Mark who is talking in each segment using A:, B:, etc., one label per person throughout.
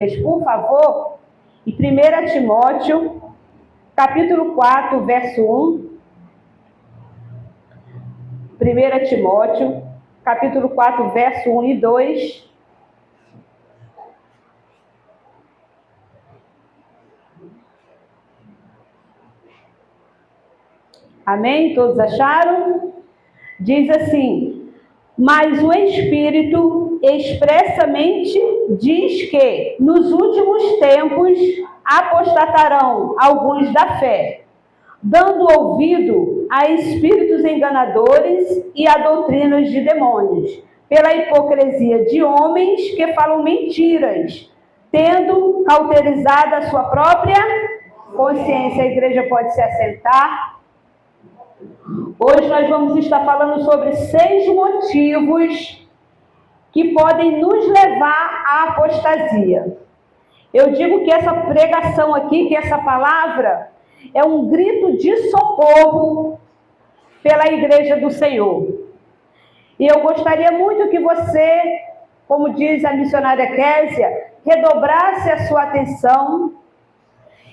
A: por favor, em 1 Timóteo, capítulo 4, verso 1. 1 Timóteo, capítulo 4, verso 1 e 2. Amém? Todos acharam? Diz assim: mas o Espírito expressamente diz que nos últimos tempos apostatarão alguns da fé, dando ouvido a espíritos enganadores e a doutrinas de demônios, pela hipocrisia de homens que falam mentiras, tendo cauterizado a sua própria consciência. A igreja pode se assentar. Hoje nós vamos estar falando sobre 6 motivos que podem nos levar à apostasia. Eu digo que essa pregação aqui, que essa palavra, é um grito de socorro pela igreja do Senhor. E eu gostaria muito que você, como diz a missionária Késia, redobrasse a sua atenção,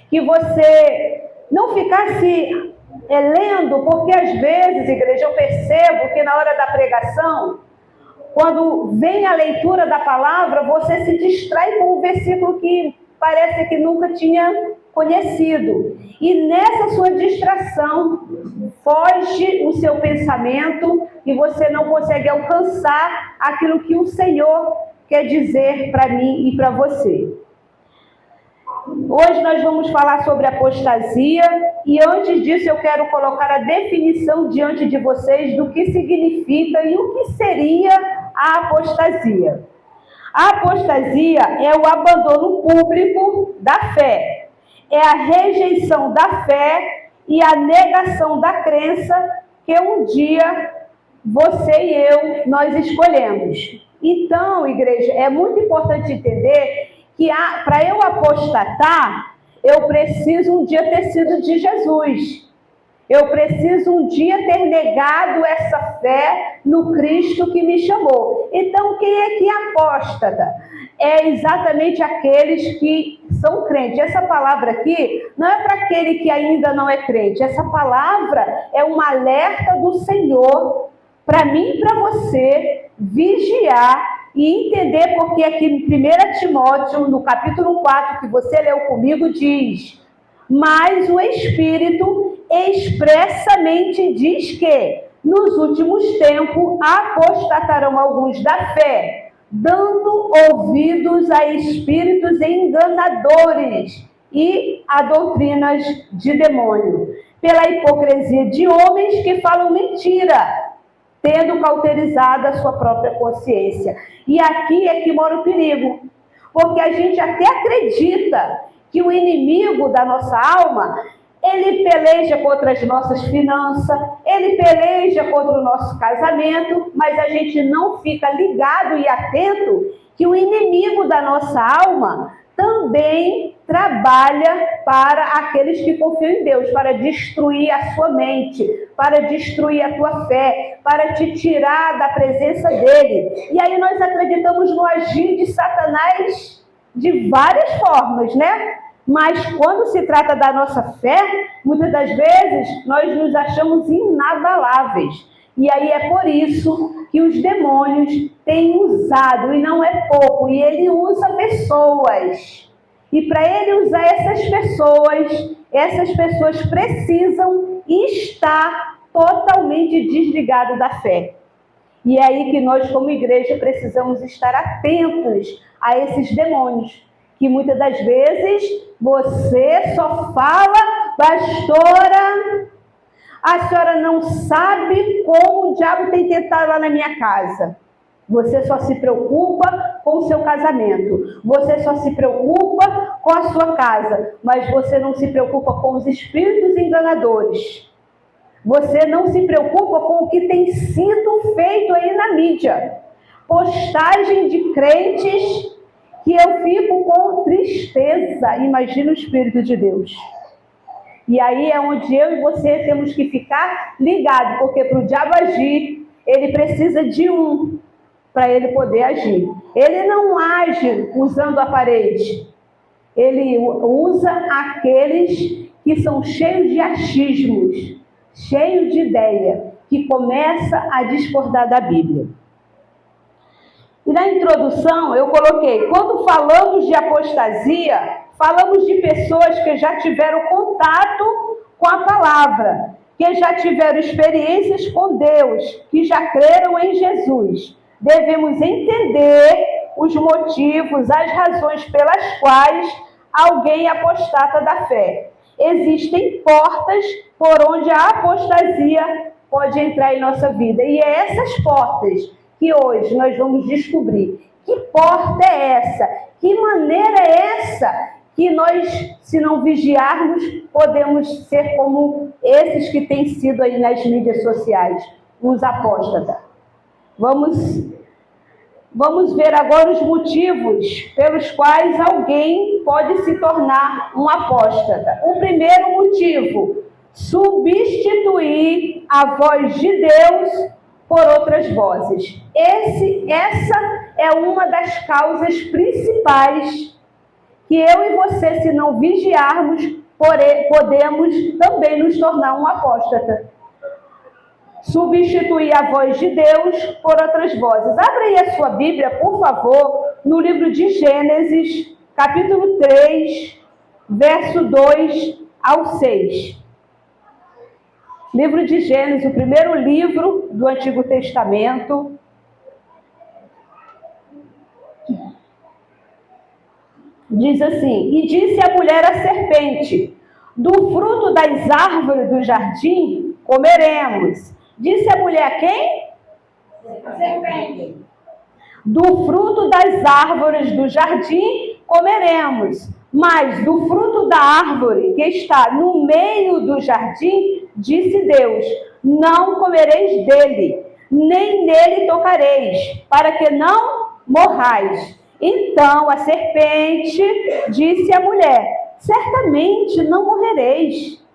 A: que você não ficasse lendo, porque às vezes, igreja, eu percebo que na hora da pregação, quando vem a leitura da palavra, você se distrai com um versículo que parece que nunca tinha conhecido. E nessa sua distração, foge o seu pensamento e você não consegue alcançar aquilo que o Senhor quer dizer para mim e para você. Hoje nós vamos falar sobre apostasia e antes disso eu quero colocar a definição diante de vocês do que significa e o que seria a apostasia. A apostasia é o abandono público da fé, é a rejeição da fé e a negação da crença que um dia você e eu, nós escolhemos. Então, igreja, é muito importante entender que para eu apostatar, eu preciso um dia ter sido de Jesus. Eu preciso um dia ter negado essa fé no Cristo que me chamou. Então, quem é que apóstata? É exatamente aqueles que são crentes. Essa palavra aqui não é para aquele que ainda não é crente. Essa palavra é um alerta do Senhor para mim e para você vigiar e entender, porque aqui em 1 Timóteo, no capítulo 4, que você leu comigo, diz: mas o Espírito expressamente diz que nos últimos tempos apostatarão alguns da fé, dando ouvidos a espíritos enganadores e a doutrinas de demônio, pela hipocrisia de homens que falam mentira, tendo cauterizado a sua própria consciência. E aqui é que mora o perigo, porque a gente até acredita que o inimigo da nossa alma, ele peleja contra as nossas finanças, ele peleja contra o nosso casamento, mas a gente não fica ligado e atento que o inimigo da nossa alma também trabalha para aqueles que confiam em Deus, para destruir a sua mente, para destruir a tua fé, para te tirar da presença dele. E aí nós acreditamos no agir de Satanás de várias formas, né? Mas quando se trata da nossa fé, muitas das vezes nós nos achamos inabaláveis. E aí é por isso que os demônios têm usado, e não é pouco, e ele usa pessoas. E para ele usar essas pessoas precisam estar totalmente desligadas da fé. E é aí que nós, como igreja, precisamos estar atentos a esses demônios, que muitas das vezes você só fala: pastora, a senhora não sabe como o diabo tem tentado lá na minha casa. Você só se preocupa com o seu casamento. Você só se preocupa com a sua casa. Mas você não se preocupa com os espíritos enganadores. Você não se preocupa com o que tem sido feito aí na mídia. Postagem de crentes que eu fico com tristeza. Imagina o Espírito de Deus. E aí é onde eu e você temos que ficar ligados, porque para o diabo agir, ele precisa de um para ele poder agir. Ele não age usando a parede. Ele usa aqueles que são cheios de achismos, cheios de ideia, que começa a discordar da Bíblia. E na introdução eu coloquei, quando falamos de apostasia, falamos de pessoas que já tiveram contato com a palavra, que já tiveram experiências com Deus, que já creram em Jesus. Devemos entender os motivos, as razões pelas quais alguém apostata da fé. Existem portas por onde a apostasia pode entrar em nossa vida. E é essas portas que hoje nós vamos descobrir. Que porta é essa? Que maneira é essa que nós, se não vigiarmos, podemos ser como esses que têm sido aí nas mídias sociais, os apóstatas. Vamos ver agora os motivos pelos quais alguém pode se tornar um apóstata. O primeiro motivo, substituir a voz de Deus por outras vozes. Essa é uma das causas principais que eu e você, se não vigiarmos, podemos também nos tornar um apóstata. Substituir a voz de Deus por outras vozes. Abra aí a sua Bíblia, por favor, no livro de Gênesis, capítulo 3, verso 2 ao 6. Livro de Gênesis, o primeiro livro do Antigo Testamento. Diz assim: e disse a mulher à serpente, do fruto das árvores do jardim comeremos. Disse a mulher a quem? Serpente. Do fruto das árvores do jardim comeremos, mas do fruto da árvore que está no meio do jardim, disse Deus, não comereis dele, nem nele tocareis, para que não morrais. Então a serpente disse à mulher, certamente não morrereis,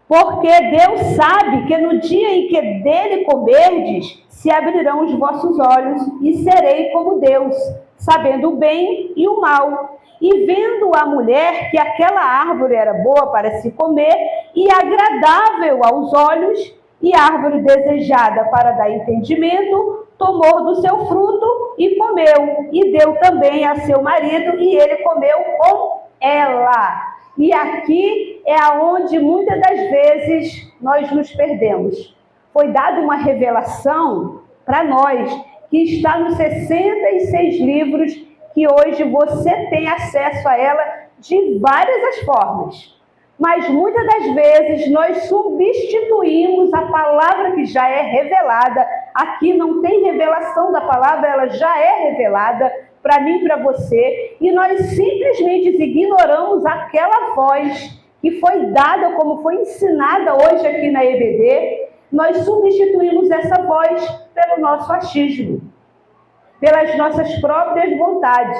A: porque Deus sabe que no dia em que dele comerdes, se abrirão os vossos olhos e serei como Deus, sabendo o bem e o mal. E vendo a mulher que aquela árvore era boa para se comer e agradável aos olhos, e árvore desejada para dar entendimento, tomou do seu fruto e comeu, e deu também a seu marido, e ele comeu com ela. E aqui é aonde muitas das vezes nós nos perdemos. Foi dada uma revelação para nós, que está nos 66 livros, que hoje você tem acesso a ela de várias as formas. Mas muitas das vezes nós substituímos a palavra que já é revelada. Aqui não tem revelação da palavra, ela já é revelada para mim e para você. E nós simplesmente ignoramos aquela voz que foi dada, como foi ensinada hoje aqui na EBD. Nós substituímos essa voz pelo nosso achismo, pelas nossas próprias vontades.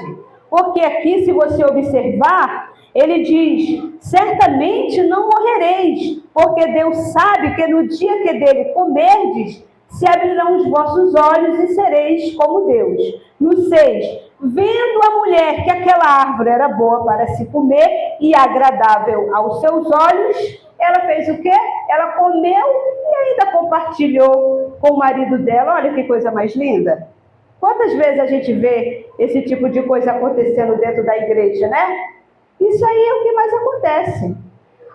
A: Porque aqui, se você observar, ele diz, certamente não morrereis, porque Deus sabe que no dia que dele comerdes, se abrirão os vossos olhos e sereis como Deus. No 6, vendo a mulher que aquela árvore era boa para se comer e agradável aos seus olhos, ela fez o quê? Ela comeu e ainda compartilhou com o marido dela. Olha que coisa mais linda. Quantas vezes a gente vê esse tipo de coisa acontecendo dentro da igreja, né? Isso aí é o que mais acontece.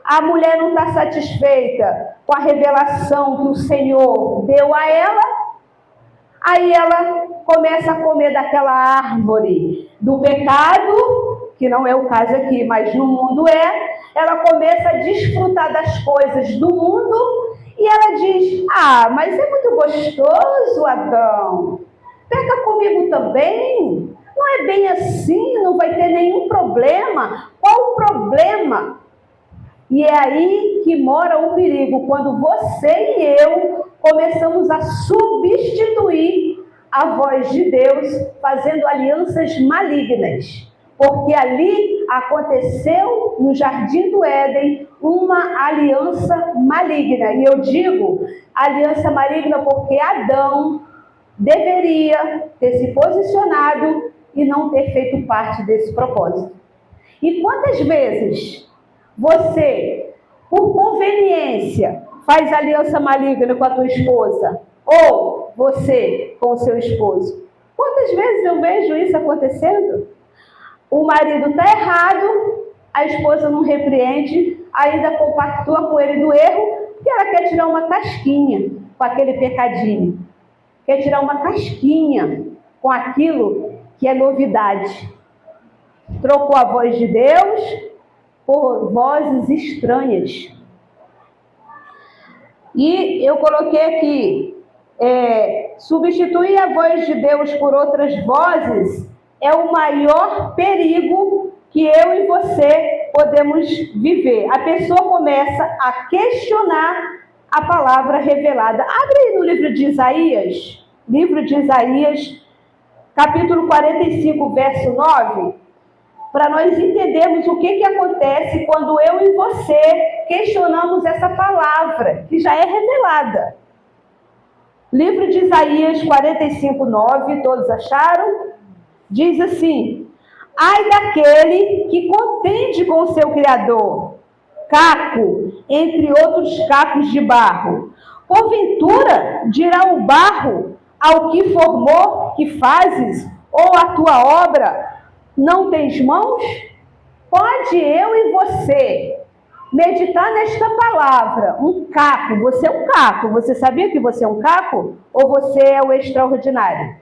A: A mulher não está satisfeita com a revelação que o Senhor deu a ela, aí ela começa a comer daquela árvore do pecado, que não é o caso aqui, mas no mundo é. Ela começa a desfrutar das coisas do mundo e ela diz, mas é muito gostoso, Adão. Pega comigo também. Não é bem assim, não vai ter nenhum problema. Qual o problema? E é aí que mora o perigo, quando você e eu começamos a substituir a voz de Deus, fazendo alianças malignas. Porque ali aconteceu, no Jardim do Éden, uma aliança maligna. E eu digo aliança maligna porque Adão deveria ter se posicionado e não ter feito parte desse propósito. E quantas vezes você, por conveniência, faz aliança maligna com a tua esposa? Ou você com o seu esposo? Quantas vezes eu vejo isso acontecendo? O marido está errado, a esposa não repreende, ainda compactua com ele do erro, porque ela quer tirar uma casquinha com aquele pecadinho. Quer tirar uma casquinha com aquilo que é novidade. Trocou a voz de Deus por vozes estranhas. E eu coloquei aqui, substituir a voz de Deus por outras vozes é o maior perigo que eu e você podemos viver. A pessoa começa a questionar a palavra revelada. Abre aí no livro de Isaías, capítulo 45, verso 9, para nós entendermos o que acontece quando eu e você questionamos essa palavra, que já é revelada. Livro de Isaías 45, 9, todos acharam? Diz assim: ai daquele que contende com o seu Criador, caco entre outros cacos de barro. Porventura dirá o barro ao que formou, que fazes, ou a tua obra não tens mãos? Pode eu e você meditar nesta palavra, um caco. Você é um caco. Você sabia que você é um caco? Ou você é o extraordinário?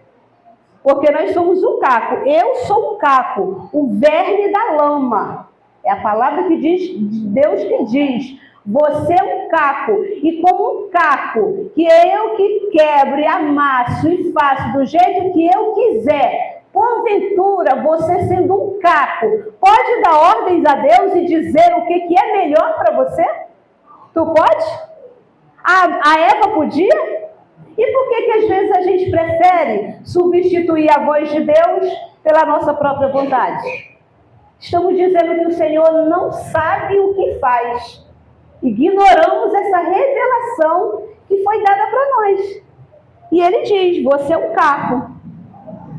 A: Porque nós somos um caco. Eu sou um caco, o verme da lama. É a palavra que diz, Deus que diz. Você é um caco. E como um caco, que é eu que quebro e amasso e faço do jeito que eu quiser. Porventura, você sendo um caco, pode dar ordens a Deus e dizer o que é melhor para você? Tu pode? A Eva podia? E por que às vezes a gente prefere substituir a voz de Deus pela nossa própria vontade? Estamos dizendo que o Senhor não sabe o que faz. Ignoramos essa revelação que foi dada para nós. E ele diz, você é um caco.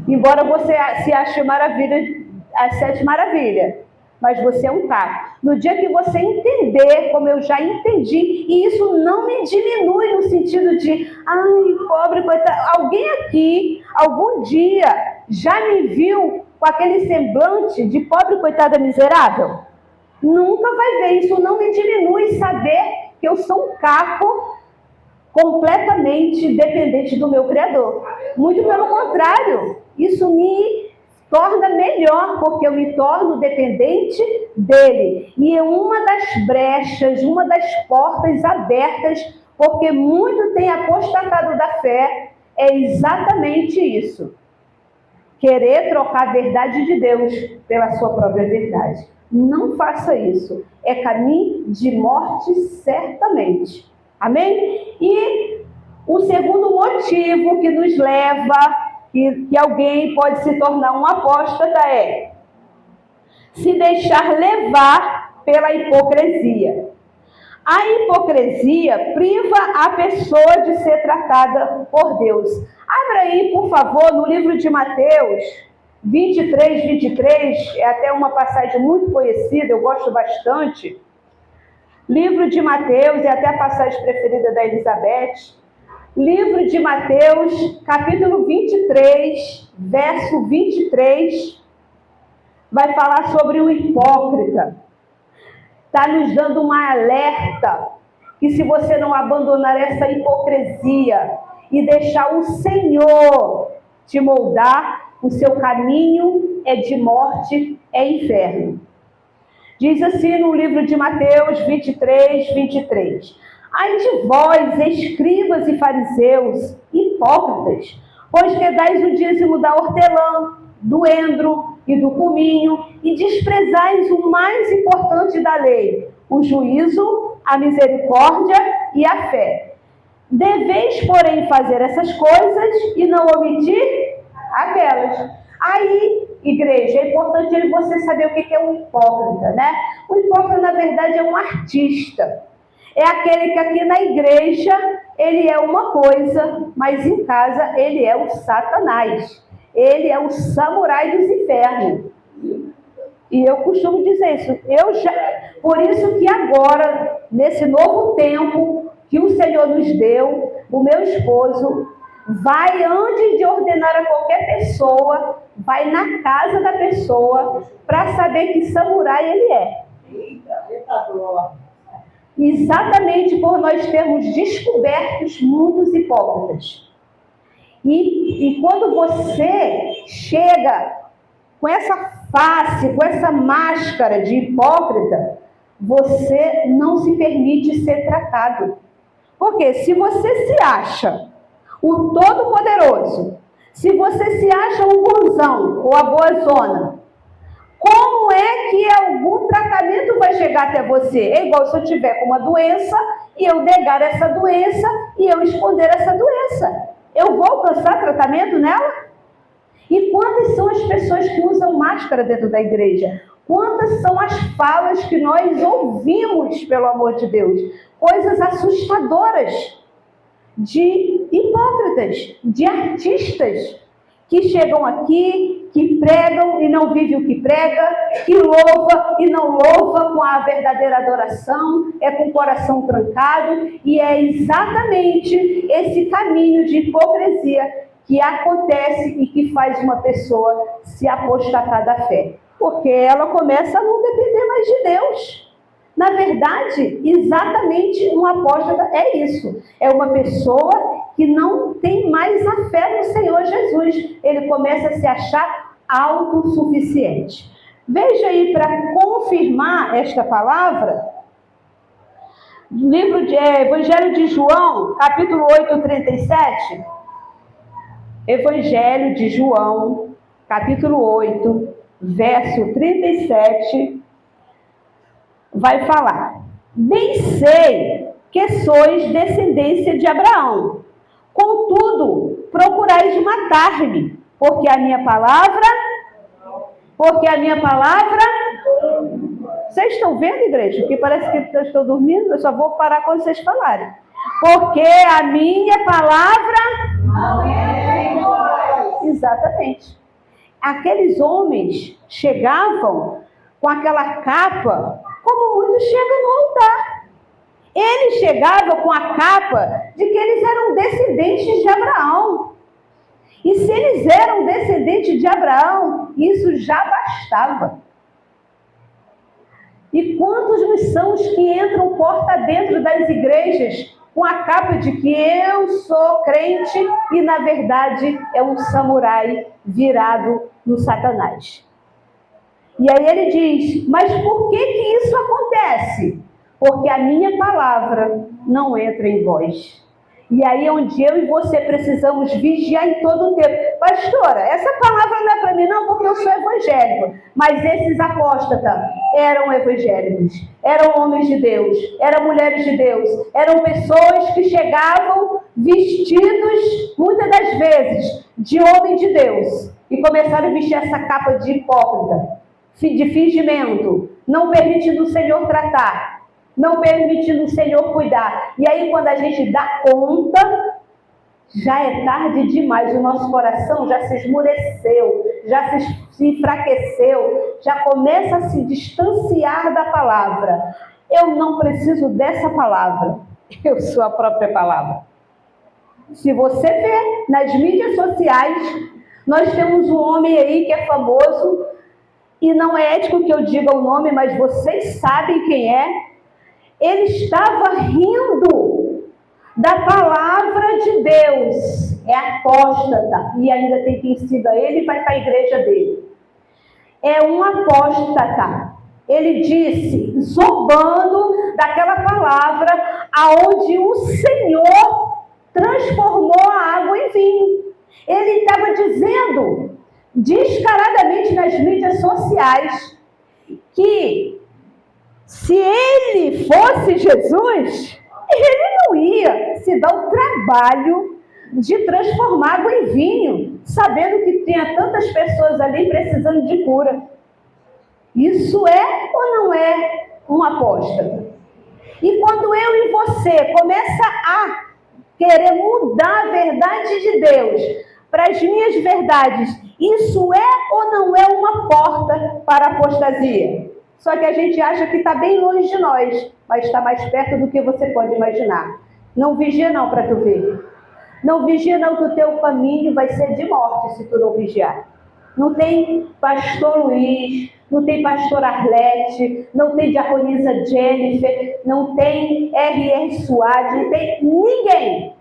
A: Embora você se ache maravilha, as 7 maravilhas, mas você é um caco. No dia que você entender, como eu já entendi, e isso não me diminui no sentido de, ai, pobre coitada. Alguém aqui, algum dia, já me viu com aquele semblante de pobre coitada miserável? Nunca vai ver. Isso não me diminui saber que eu sou um caco completamente dependente do meu Criador. Muito pelo contrário, isso me torna melhor, porque eu me torno dependente dele. E é uma das brechas, uma das portas abertas, porque muito tem apostatado da fé, é exatamente isso. Querer trocar a verdade de Deus pela sua própria verdade. Não faça isso. É caminho de morte certamente. Amém? E o segundo motivo que nos leva, que alguém pode se tornar um apóstata, é se deixar levar pela hipocrisia. A hipocrisia priva a pessoa de ser tratada por Deus. Abra aí, por favor, no livro de Mateus 23, é até uma passagem muito conhecida, eu gosto bastante. Livro de Mateus, é até a passagem preferida da Elizabeth. Livro de Mateus, capítulo 23, verso 23, vai falar sobre o hipócrita. Está nos dando uma alerta, que se você não abandonar essa hipocrisia e deixar o Senhor te moldar, o seu caminho é de morte, é inferno. Diz assim no livro de Mateus 23. Ai de vós, escribas e fariseus, hipócritas, pois que dais o dízimo da hortelã, do endro e do cominho, e desprezais o mais importante da lei, o juízo, a misericórdia e a fé. Deveis, porém, fazer essas coisas e não omitir aquelas. Aí, igreja, é importante você saber o que é um hipócrita, né? O hipócrita, na verdade, é um artista. É aquele que aqui na igreja ele é uma coisa, mas em casa ele é o Satanás. Ele é o samurai dos infernos. E eu costumo dizer isso. Por isso que agora, nesse novo tempo que o Senhor nos deu, o meu esposo vai, antes de ordenar a qualquer pessoa, vai na casa da pessoa para saber que samurai ele é. Exatamente por nós termos descobertos muitos hipócritas. E quando você chega com essa face, com essa máscara de hipócrita, você não se permite ser tratado. Porque se você se acha o Todo-Poderoso, se você se acha um bonzão ou a boazona, como é que algum tratamento vai chegar até você? É igual se eu tiver com uma doença e eu negar essa doença e eu esconder essa doença. Eu vou alcançar tratamento nela? E quantas são as pessoas que usam máscara dentro da igreja? Quantas são as falas que nós ouvimos, pelo amor de Deus? Coisas assustadoras de hipócritas, de artistas que chegam aqui, que pregam e não vivem o que prega, que louva e não louva com a verdadeira adoração, é com o coração trancado, e é exatamente esse caminho de hipocrisia que acontece e que faz uma pessoa se apostatar da fé, porque ela começa a não depender mais de Deus. Na verdade, exatamente um apóstata é isso, é uma pessoa que não tem mais a fé no Senhor Jesus, ele começa a se achar autossuficiente. Veja aí, para confirmar esta palavra, livro de Evangelho de João, capítulo 8, 37. Evangelho de João, capítulo 8, verso 37, vai falar: bem sei que sois descendência de Abraão, contudo, procurais matar-me, porque a minha palavra... Vocês estão vendo, igreja? Porque parece que eu estou dormindo, eu só vou parar quando vocês falarem. Porque a minha palavra... não é em vós. Exatamente. Aqueles homens chegavam com aquela capa, como muitos chegam no altar. Eles chegavam com a capa de que eles eram descendentes de Abraão. E se eles eram descendentes de Abraão, isso já bastava. E quantos não são os que entram porta dentro das igrejas com a capa de que eu sou crente e na verdade é um samurai virado no Satanás. E aí ele diz, mas por que isso acontece? Porque a minha palavra não entra em vós. E aí é onde eu e você precisamos vigiar em todo o tempo. Pastora, essa palavra não é para mim não, porque eu sou evangélico. Mas esses apóstatas eram evangélicos, eram homens de Deus, eram mulheres de Deus, eram pessoas que chegavam vestidos, muitas das vezes, de homem de Deus. E começaram a vestir essa capa de hipócrita, de fingimento, não permitindo o Senhor tratar, não permitindo o Senhor cuidar. E aí quando a gente dá conta, já é tarde demais, o nosso coração já se esmureceu, já se enfraqueceu, já começa a se distanciar da palavra. Eu não preciso dessa palavra, eu sou a própria palavra. Se você vê nas mídias sociais, nós temos um homem aí que é famoso, e não é ético que eu diga o nome, mas vocês sabem quem é. Ele estava rindo da palavra de Deus, é apóstata, e ainda tem que ensinar ele e vai para a igreja dele. É um apóstata. Ele disse, zombando daquela palavra, aonde o Senhor transformou a água em vinho. Ele estava dizendo descaradamente nas mídias sociais que se ele fosse Jesus, ele não ia se dar o trabalho de transformar água em vinho, sabendo que tinha tantas pessoas ali precisando de cura. Isso é ou não é um apóstolo? E quando eu e você começa a querer mudar a verdade de Deus para as minhas verdades, isso é ou não é uma porta para a apostasia? Só que a gente acha que está bem longe de nós, mas está mais perto do que você pode imaginar. Não vigia não para tu ver. Não vigia não, que o teu caminho vai ser de morte se tu não vigiar. Não tem pastor Luiz, não tem pastor Arlete, não tem diaconisa Jennifer, não tem R.R. Soares, não tem ninguém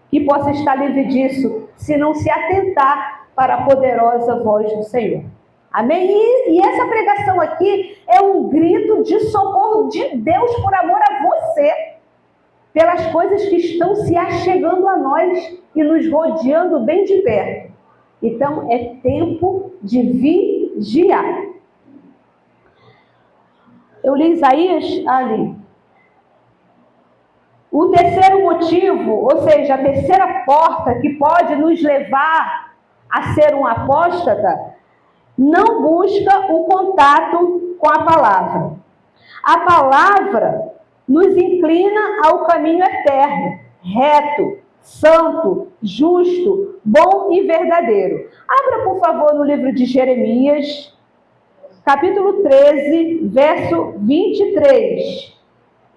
A: que possa estar livre disso, se não se atentar para a poderosa voz do Senhor. Amém? E essa pregação aqui é um grito de socorro de Deus por amor a você, pelas coisas que estão se achegando a nós e nos rodeando bem de perto. Então, é tempo de vigiar. Eu li Isaías ali. O terceiro motivo, ou seja, a terceira porta que pode nos levar a ser um apóstata, não busca o contato com a palavra. A palavra nos inclina ao caminho eterno, reto, santo, justo, bom e verdadeiro. Abra, por favor, no livro de Jeremias, capítulo 13, verso 23.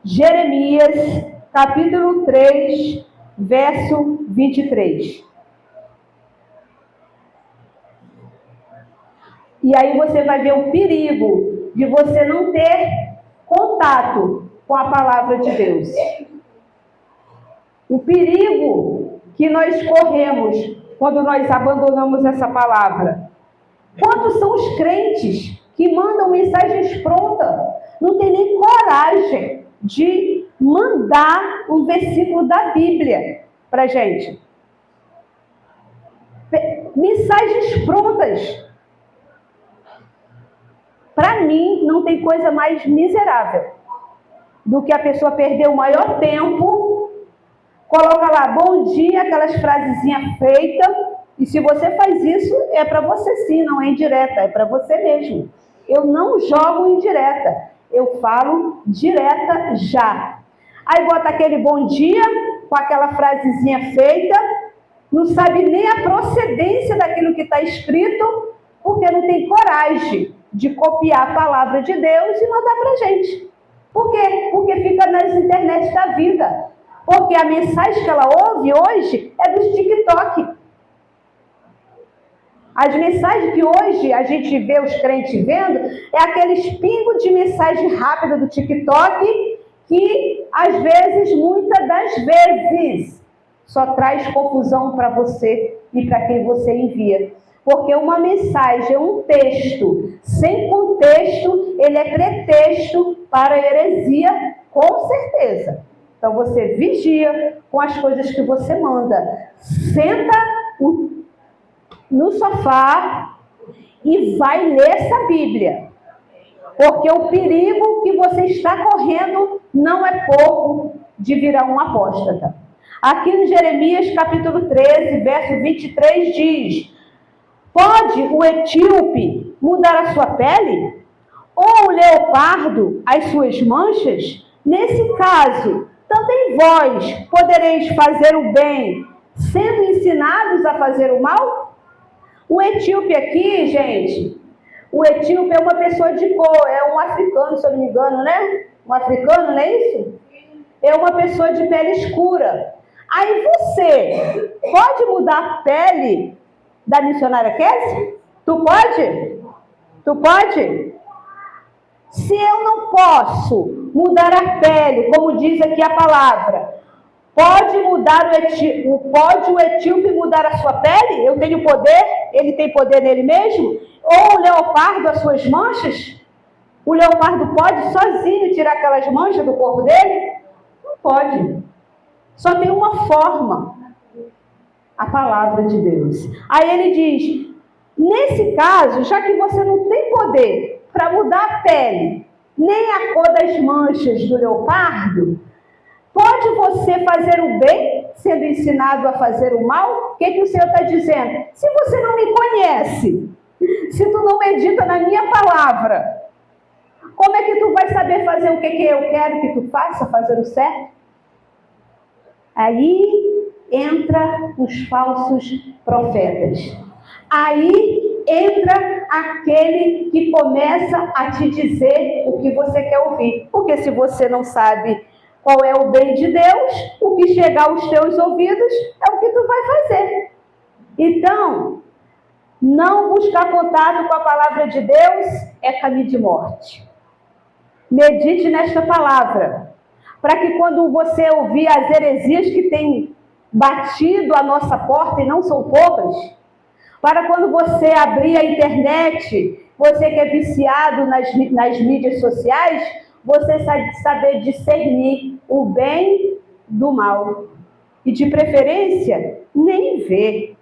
A: Jeremias, capítulo 3, verso 23. E aí você vai ver o perigo de você não ter contato com a palavra de Deus. O perigo que nós corremos quando nós abandonamos essa palavra. Quantos são os crentes que mandam mensagens prontas, não tem nem coragem de mandar um versículo da Bíblia para a gente? Mensagens prontas. Para mim, não tem coisa mais miserável do que a pessoa perder o maior tempo, coloca lá, bom dia, aquelas frasezinhas feitas, e se você faz isso, é para você sim, não é indireta, é para você mesmo. Eu não jogo indireta, eu falo direta já. Aí bota aquele bom dia, com aquela frasezinha feita, não sabe nem a procedência daquilo que está escrito, porque não tem coragem de copiar a palavra de Deus e mandar para a gente. Por quê? Porque fica nas internet da vida. Porque a mensagem que ela ouve hoje é do TikTok. As mensagens que hoje a gente vê os crentes vendo é aqueles pingos de mensagem rápida do TikTok que, às vezes, muitas das vezes, só traz confusão para você e para quem você envia. Porque uma mensagem, um texto sem contexto, ele é pretexto para heresia, com certeza. Então você vigia com as coisas que você manda. Senta no sofá e vai ler essa Bíblia. Porque o perigo que você está correndo não é pouco de virar um apóstata. Aqui no Jeremias capítulo 13, verso 23 diz: pode o etíope mudar a sua pele? Ou o leopardo as suas manchas? Nesse caso, também vós podereis fazer o bem, sendo ensinados a fazer o mal? O etíope aqui, gente, o etíope é uma pessoa de cor, é um africano, se eu não me engano, né? Um africano, não é isso? É uma pessoa de pele escura. Aí você pode mudar a pele da missionária Cassie? Tu pode? Tu pode? Se eu não posso mudar a pele, como diz aqui a palavra, pode o etíope mudar a sua pele? Eu tenho poder? Ele tem poder nele mesmo? Ou o leopardo as suas manchas? O leopardo pode sozinho tirar aquelas manchas do corpo dele? Não pode. Só tem uma forma. A palavra de Deus. Aí ele diz, nesse caso, já que você não tem poder para mudar a pele, nem a cor das manchas do leopardo, pode você fazer o bem, sendo ensinado a fazer o mal? O que o Senhor está dizendo? Se você não me conhece, se tu não medita na minha palavra, como é que tu vai saber fazer o que eu quero que tu faça, fazer o certo? Aí entra os falsos profetas. Aí entra aquele que começa a te dizer o que você quer ouvir. Porque se você não sabe qual é o bem de Deus, o que chegar aos teus ouvidos é o que tu vai fazer. Então, não buscar contato com a palavra de Deus é caminho de morte. Medite nesta palavra, para que quando você ouvir as heresias que têm batido a nossa porta, e não são poucas, para quando você abrir a internet, você que é viciado nas mídias sociais, você saber discernir o bem do mal. E de preferência, nem ver.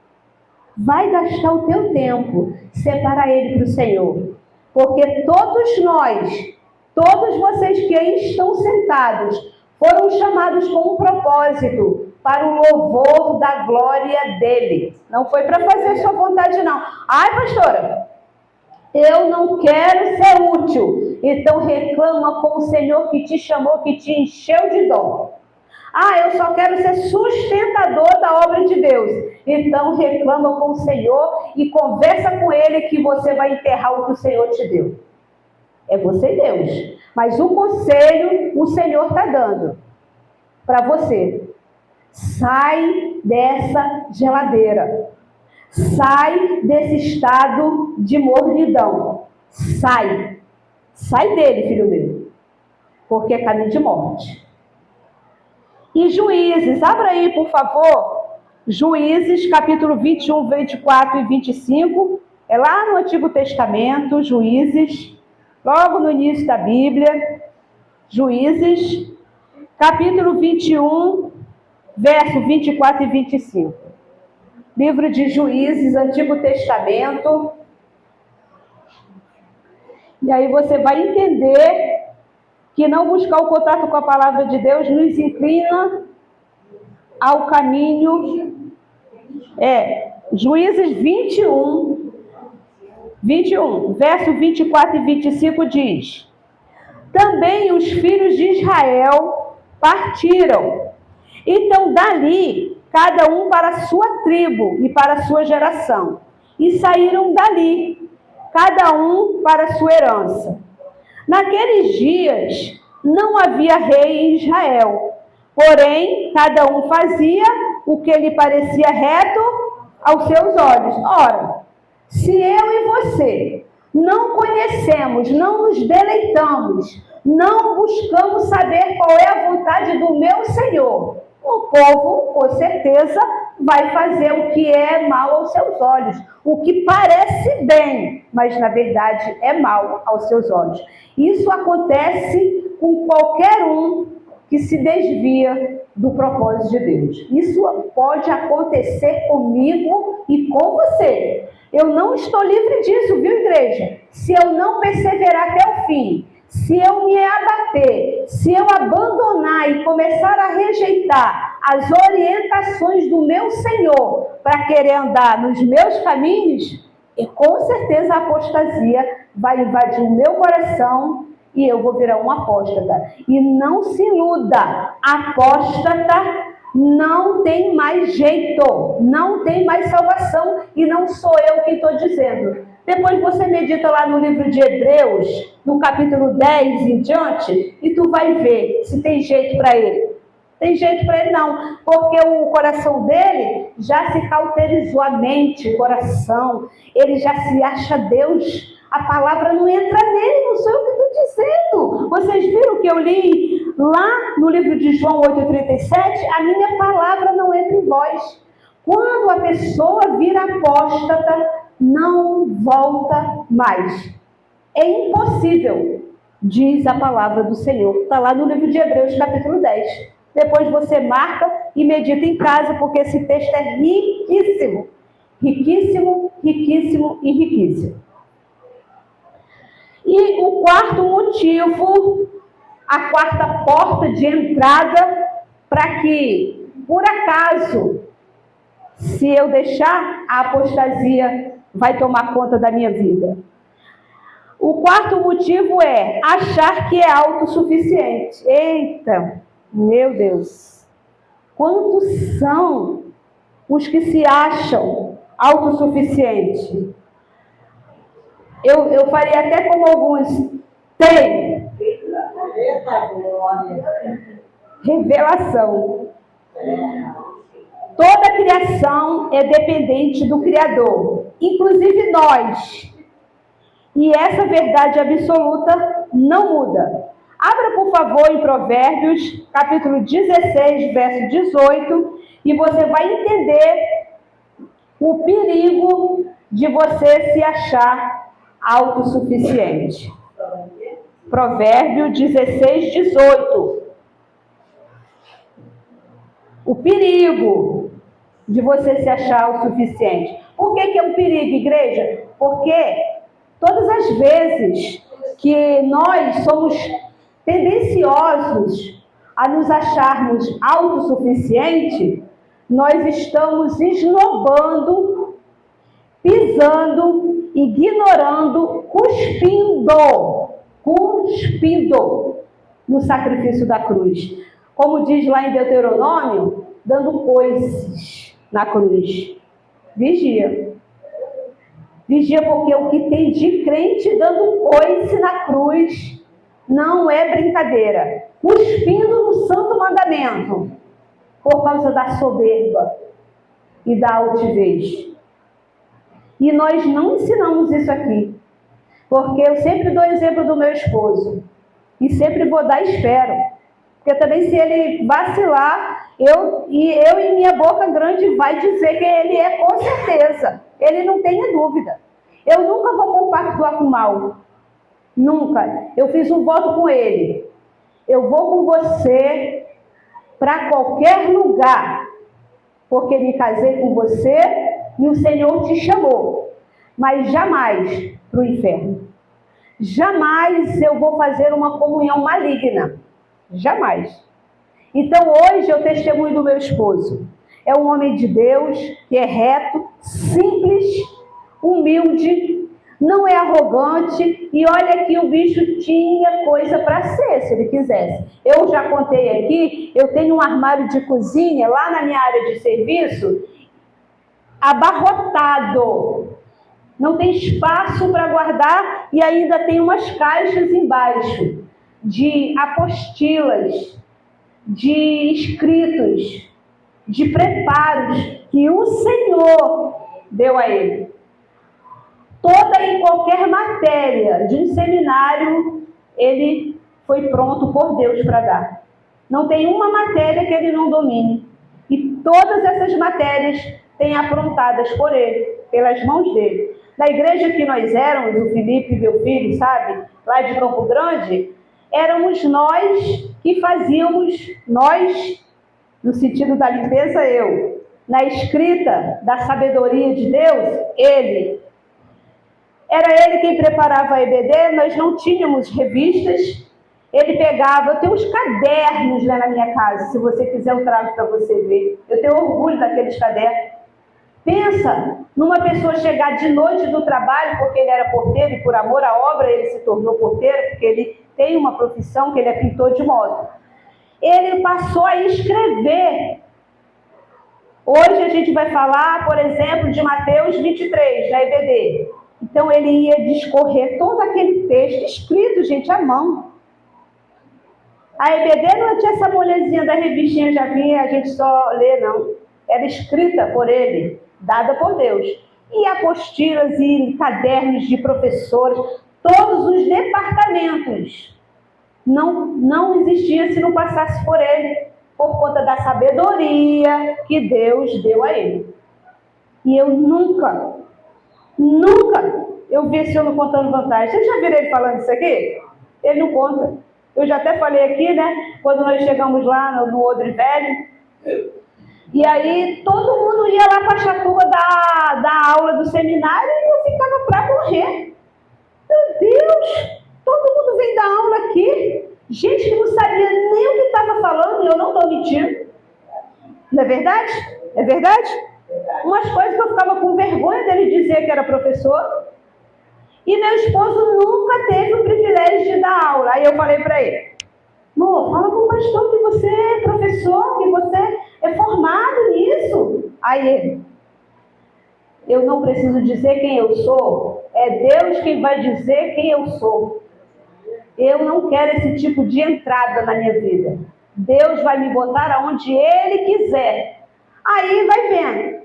A: Vai gastar o teu tempo, separa ele para o Senhor. Porque todos nós, todos vocês que aí estão sentados, foram chamados com um propósito, para o louvor da glória dele. Não foi para fazer sua vontade, não. Ai, pastora, eu não quero ser útil. Então reclama com o Senhor que te chamou, que te encheu de dom. Ah, eu só quero ser sustentador da obra de Deus. Então reclama com o Senhor e conversa com ele que você vai enterrar o que o Senhor te deu. É você e Deus. Mas o conselho o Senhor está dando para você. Sai dessa geladeira. Sai desse estado de mornidão. Sai. Sai dele, filho meu. Porque é caminho de morte. E Juízes, abra aí, por favor. Juízes, capítulo 21, 24 e 25. É lá no Antigo Testamento, Juízes. Logo no início da Bíblia. Juízes, capítulo 21, verso 24 e 25. Livro de Juízes, Antigo Testamento. E aí você vai entender que não buscar o contato com a palavra de Deus nos inclina ao caminho. Juízes 21, verso 24 e 25 diz: Também os filhos de Israel partiram. Então dali, cada um para a sua tribo e para a sua geração. E saíram dali, cada um para a sua herança. Naqueles dias não havia rei em Israel, porém cada um fazia o que lhe parecia reto aos seus olhos. Ora, se eu e você não conhecemos, não nos deleitamos, não buscamos saber qual é a vontade do meu Senhor, o povo, com certeza, vai fazer o que é mal aos seus olhos, o que parece bem, mas na verdade é mal aos seus olhos. Isso acontece com qualquer um que se desvia do propósito de Deus. Isso pode acontecer comigo e com você. Eu não estou livre disso, viu, igreja? Se eu não perseverar até o fim, se eu me abater, se eu abandonar e começar a rejeitar as orientações do meu Senhor para querer andar nos meus caminhos, e com certeza a apostasia vai invadir o meu coração e eu vou virar um apóstata. E não se iluda, apóstata não tem mais jeito, não tem mais salvação e não sou eu quem estou dizendo. Depois você medita lá no livro de Hebreus, no capítulo 10 em diante, e tu vai ver se tem jeito para ele. Tem jeito para ele não, porque o coração dele já se cauterizou, a mente, o coração, ele já se acha Deus. A palavra não entra nele, não sou eu que estou dizendo. Vocês viram que eu li lá no livro de João 8,37? A minha palavra não entra em vós. Quando a pessoa vira apóstata, não volta mais. É impossível, diz a palavra do Senhor. Está lá no livro de Hebreus, capítulo 10. Depois você marca e medita em casa, porque esse texto é riquíssimo. Riquíssimo, riquíssimo e riquíssimo. E o quarto motivo, a quarta porta de entrada, para que, por acaso, se eu deixar, a apostasia vai tomar conta da minha vida. O quarto motivo é achar que é autossuficiente. Eita, meu Deus. Quantos são os que se acham autossuficientes? Eu faria até como alguns. Tem. Revelação. Toda a criação é dependente do Criador, inclusive nós. E essa verdade absoluta não muda. Abra, por favor, em Provérbios, capítulo 16, verso 18, e você vai entender o perigo de você se achar autossuficiente. Provérbio 16, 18. O perigo de você se achar autossuficiente. Por que é um perigo, igreja? Porque todas as vezes que nós somos tendenciosos a nos acharmos autossuficientes, nós estamos esnobando, pisando, ignorando, cuspindo no sacrifício da cruz. Como diz lá em Deuteronômio, dando coices na cruz. Vigia. Vigia, porque o que tem de crente dando coice na cruz não é brincadeira. Cuspindo no santo mandamento, por causa da soberba e da altivez. E nós não ensinamos isso aqui. Porque eu sempre dou exemplo do meu esposo. E sempre vou dar espero. Porque também se ele vacilar, eu em minha boca grande vai dizer que ele é com certeza. Ele não tenha dúvida. Eu nunca vou compactuar com o mal. Nunca. Eu fiz um voto com ele. Eu vou com você para qualquer lugar. Porque me casei com você e o Senhor te chamou. Mas jamais para o inferno. Jamais eu vou fazer uma comunhão maligna. Jamais. Então hoje eu testemunho do meu esposo. É um homem de Deus, que é reto, simples, humilde, não é arrogante. E olha que o bicho tinha coisa para ser, se ele quisesse. Eu já contei aqui, eu tenho um armário de cozinha lá na minha área de serviço, abarrotado. Não tem espaço para guardar e ainda tem umas caixas embaixo de apostilas, de escritos, de preparos que o Senhor deu a ele. Toda e qualquer matéria de um seminário, ele foi pronto por Deus para dar. Não tem uma matéria que ele não domine. E todas essas matérias têm aprontadas por ele, pelas mãos dele. Na igreja que nós éramos, o Felipe, meu filho, sabe, lá de Campo Grande, éramos nós que fazíamos, nós, no sentido da limpeza, eu. Na escrita da sabedoria de Deus, ele. Era ele quem preparava a EBD, nós não tínhamos revistas. Ele pegava, eu tenho uns cadernos lá na minha casa, se você quiser eu trago para você ver. Eu tenho orgulho daqueles cadernos. Pensa numa pessoa chegar de noite do trabalho, porque ele era porteiro e por amor à obra ele se tornou porteiro, porque ele tem uma profissão que ele é pintor de moto. Ele passou a escrever. Hoje a gente vai falar, por exemplo, de Mateus 23, da EBD. Então ele ia discorrer todo aquele texto escrito, gente, à mão. A EBD não tinha essa molezinha da revistinha, já vinha, a gente só lê, não. Era escrita por ele, dada por Deus. E apostilas e cadernos de professores, todos os departamentos. Não existia se não passasse por ele, por conta da sabedoria que Deus deu a ele. E eu nunca, eu vi esse homem contando vantagem. Vocês já viram ele falando isso aqui? Ele não conta. Eu já até falei aqui, né? Quando nós chegamos lá no Odre Velho. E aí todo mundo ia lá para a chatuba da aula do seminário e eu ficava para morrer. Meu Deus! Todo mundo vem dar aula aqui. Gente que não sabia nem o que estava falando, e eu não estou mentindo. Não é verdade? É verdade? Umas coisas que eu ficava com vergonha dele dizer que era professor. E meu esposo nunca teve o privilégio de dar aula. Aí eu falei para ele, Amor, fala com o pastor que você é professor, que você é formado nisso. Aí ele, eu não preciso dizer quem eu sou, é Deus quem vai dizer quem eu sou. Eu não quero esse tipo de entrada na minha vida. Deus vai me botar aonde Ele quiser. Aí vai vendo.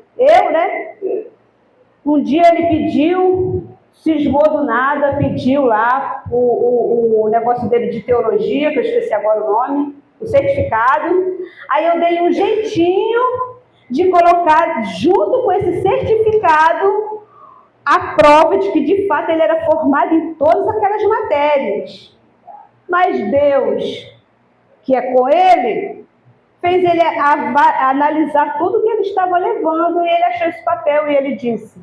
A: Um dia ele pediu, cismou do nada, pediu lá o negócio dele de teologia, que eu esqueci agora o nome, o certificado. Aí eu dei um jeitinho de colocar junto com esse certificado a prova de que de fato ele era formado em todas aquelas matérias. Mas Deus, que é com ele, fez ele analisar tudo que ele estava levando e ele achou esse papel e ele disse,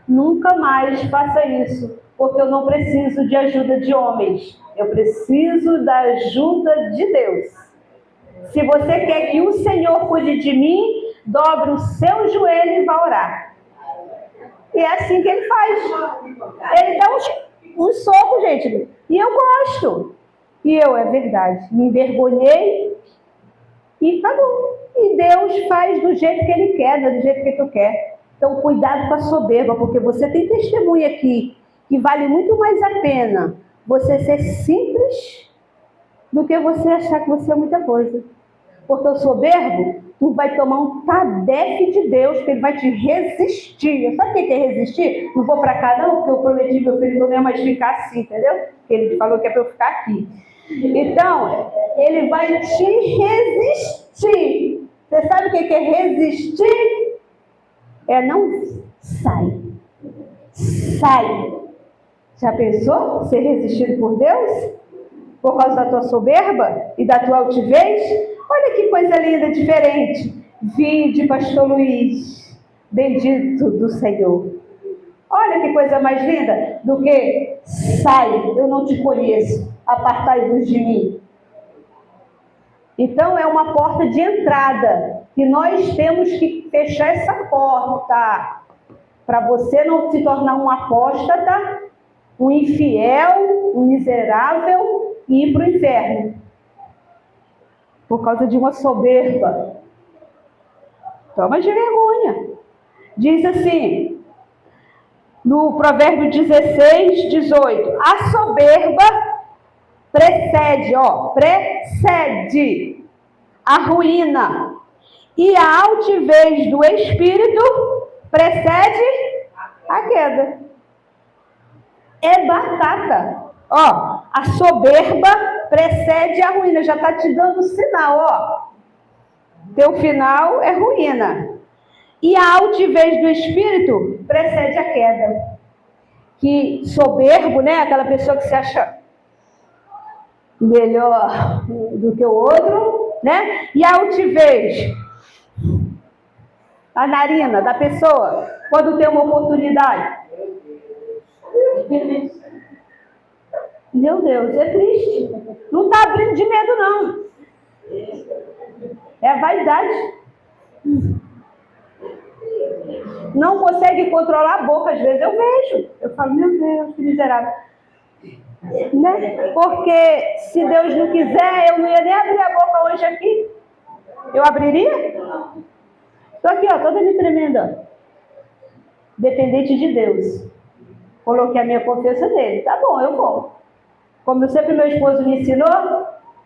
A: nunca mais faça isso, porque eu não preciso de ajuda de homens, eu preciso da ajuda de Deus. Se você quer que o Senhor cuide de mim, dobre o seu joelho e vá orar. E é assim que ele faz. Ele dá um soco, gente, e eu gosto. E eu, é verdade, me envergonhei e acabou. E Deus faz do jeito que Ele quer, do jeito que tu quer. Então, cuidado com a soberba, porque você tem testemunha aqui que vale muito mais a pena você ser simples do que você achar que você é muita coisa. Porque o soberbo, tu vai tomar um tadefe de Deus, que ele vai te resistir. Sabe o que é resistir? Não vou para cá não, porque eu prometi meu filho que eu não ia mais ficar assim, entendeu? Porque ele falou que é para eu ficar aqui. Então, ele vai te resistir. Você sabe o que é resistir? É não sai. Sai. Já pensou ser resistido por Deus? Por causa da tua soberba e da tua altivez? Olha que coisa linda, diferente. Vinde, pastor Luiz, bendito do Senhor. Olha que coisa mais linda do que sai, eu não te conheço, apartai-vos de mim. Então é uma porta de entrada, que nós temos que fechar essa porta, para você não se tornar um apóstata, um infiel, um miserável e ir para o inferno. Por causa de uma soberba. Toma de vergonha. Diz assim, no Provérbio 16, 18, a soberba precede a ruína, e a altivez do espírito precede a queda. É batata. A soberba precede a ruína, já está te dando sinal, teu final é ruína. E a altivez do espírito precede a queda. Que soberbo, né? Aquela pessoa que se acha melhor do que o outro, né? E a altivez, a narina da pessoa, quando tem uma oportunidade. Meu Deus, é triste. Não está abrindo de medo, não. É a vaidade. Não consegue controlar a boca, às vezes eu vejo. Eu falo, meu Deus, que miserável. Né? Porque se Deus não quiser, eu não ia nem abrir a boca hoje aqui. Eu abriria? Estou aqui, toda me tremendo. Dependente de Deus. Coloquei a minha confiança nele. Tá bom, eu vou. Como sempre meu esposo me ensinou,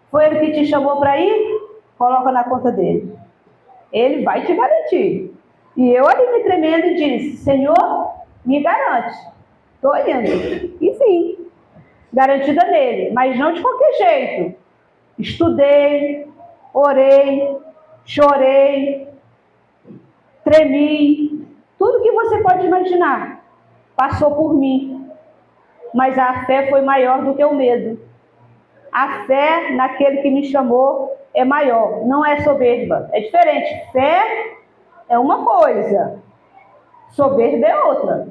A: foi ele que te chamou para ir, coloca na conta dele. Ele vai te garantir. E eu ali me tremendo e disse, Senhor, me garante. Estou indo. Enfim, garantida nele, mas não de qualquer jeito. Estudei, orei, chorei, tremi, tudo que você pode imaginar passou por mim. Mas a fé foi maior do que o medo. A fé naquele que me chamou é maior, não é soberba. É diferente. Fé é uma coisa, soberba é outra.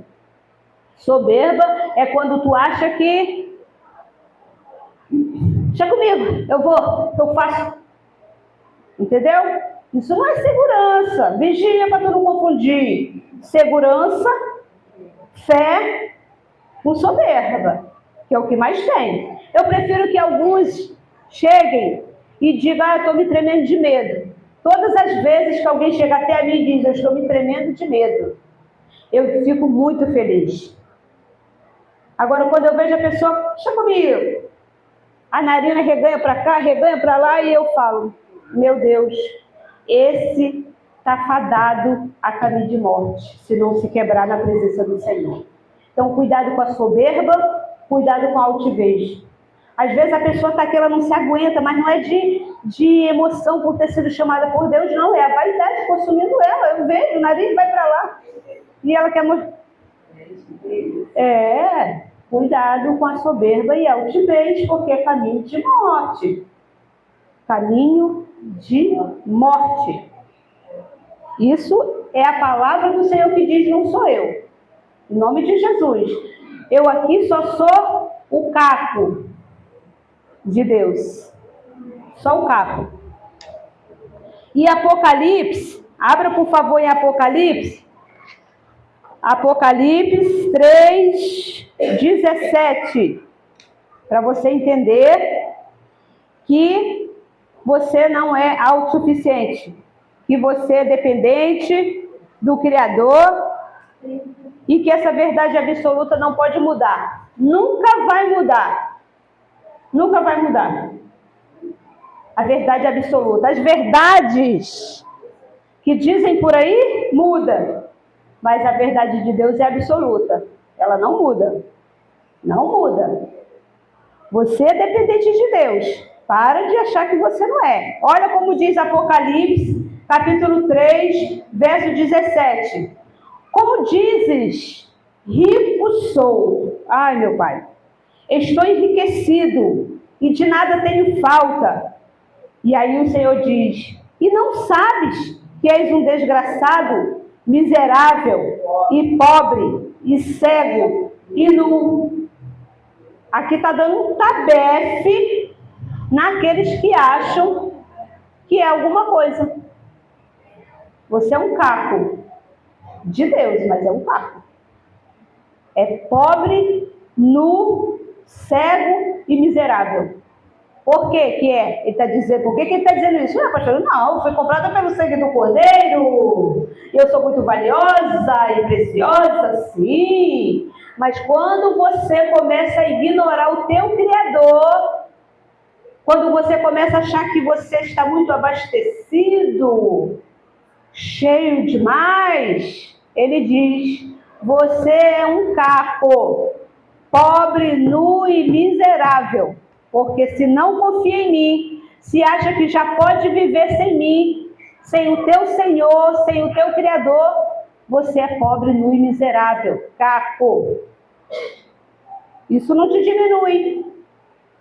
A: Soberba é quando tu acha que... Deixa comigo, eu vou, eu faço. Entendeu? Isso não é segurança. Vigia para tu não confundir segurança, fé com soberba, que é o que mais tem. Eu prefiro que alguns cheguem e diga, eu estou me tremendo de medo. Todas as vezes que alguém chega até a mim e diz, eu estou me tremendo de medo, eu fico muito feliz. Agora, quando eu vejo a pessoa, deixa comigo, a narina reganha para cá, reganha para lá, e eu falo, meu Deus, esse está fadado a caminho de morte, se não se quebrar na presença do Senhor. Então, cuidado com a soberba, cuidado com a altivez. Às vezes a pessoa está aqui, ela não se aguenta, mas não é de emoção por ter sido chamada por Deus, não. É a vaidade consumindo ela. Eu vejo, o nariz vai para lá. E ela quer mostrar. Cuidado com a soberba e a altivez, porque é caminho de morte. Caminho de morte. Isso é a palavra do Senhor que diz, não sou eu. Em nome de Jesus. Eu aqui só sou o capo de Deus. Só o capo. E Apocalipse, abra por favor em Apocalipse. Apocalipse 3:17. Para você entender que você não é autossuficiente. Que você é dependente do Criador e que essa verdade absoluta não pode mudar. Nunca vai mudar. Nunca vai mudar. A verdade absoluta. As verdades que dizem por aí, muda. Mas a verdade de Deus é absoluta. Ela não muda. Não muda. Você é dependente de Deus. Para de achar que você não é. Olha como diz Apocalipse, capítulo 3, verso 17. Como dizes, rico sou. Ai, meu Pai. Estou enriquecido e de nada tenho falta. E aí o Senhor diz, e não sabes que és um desgraçado, miserável e pobre e cego e nu. Aqui está dando um tabefe naqueles que acham que é alguma coisa. Você é um capo de Deus, mas é um capo. É pobre, nu, cego e miserável. Por que que é? Ele está dizendo, por que ele está dizendo isso? Não, pastor, não, foi comprada pelo sangue do Cordeiro, eu sou muito valiosa e preciosa, sim. Mas quando você começa a ignorar o teu Criador, quando você começa a achar que você está muito abastecido, cheio demais, ele diz, você é um capo, pobre, nu e miserável. Porque se não confia em mim, se acha que já pode viver sem mim, sem o teu Senhor, sem o teu Criador, você é pobre, nu e miserável, capo. Isso não te diminui.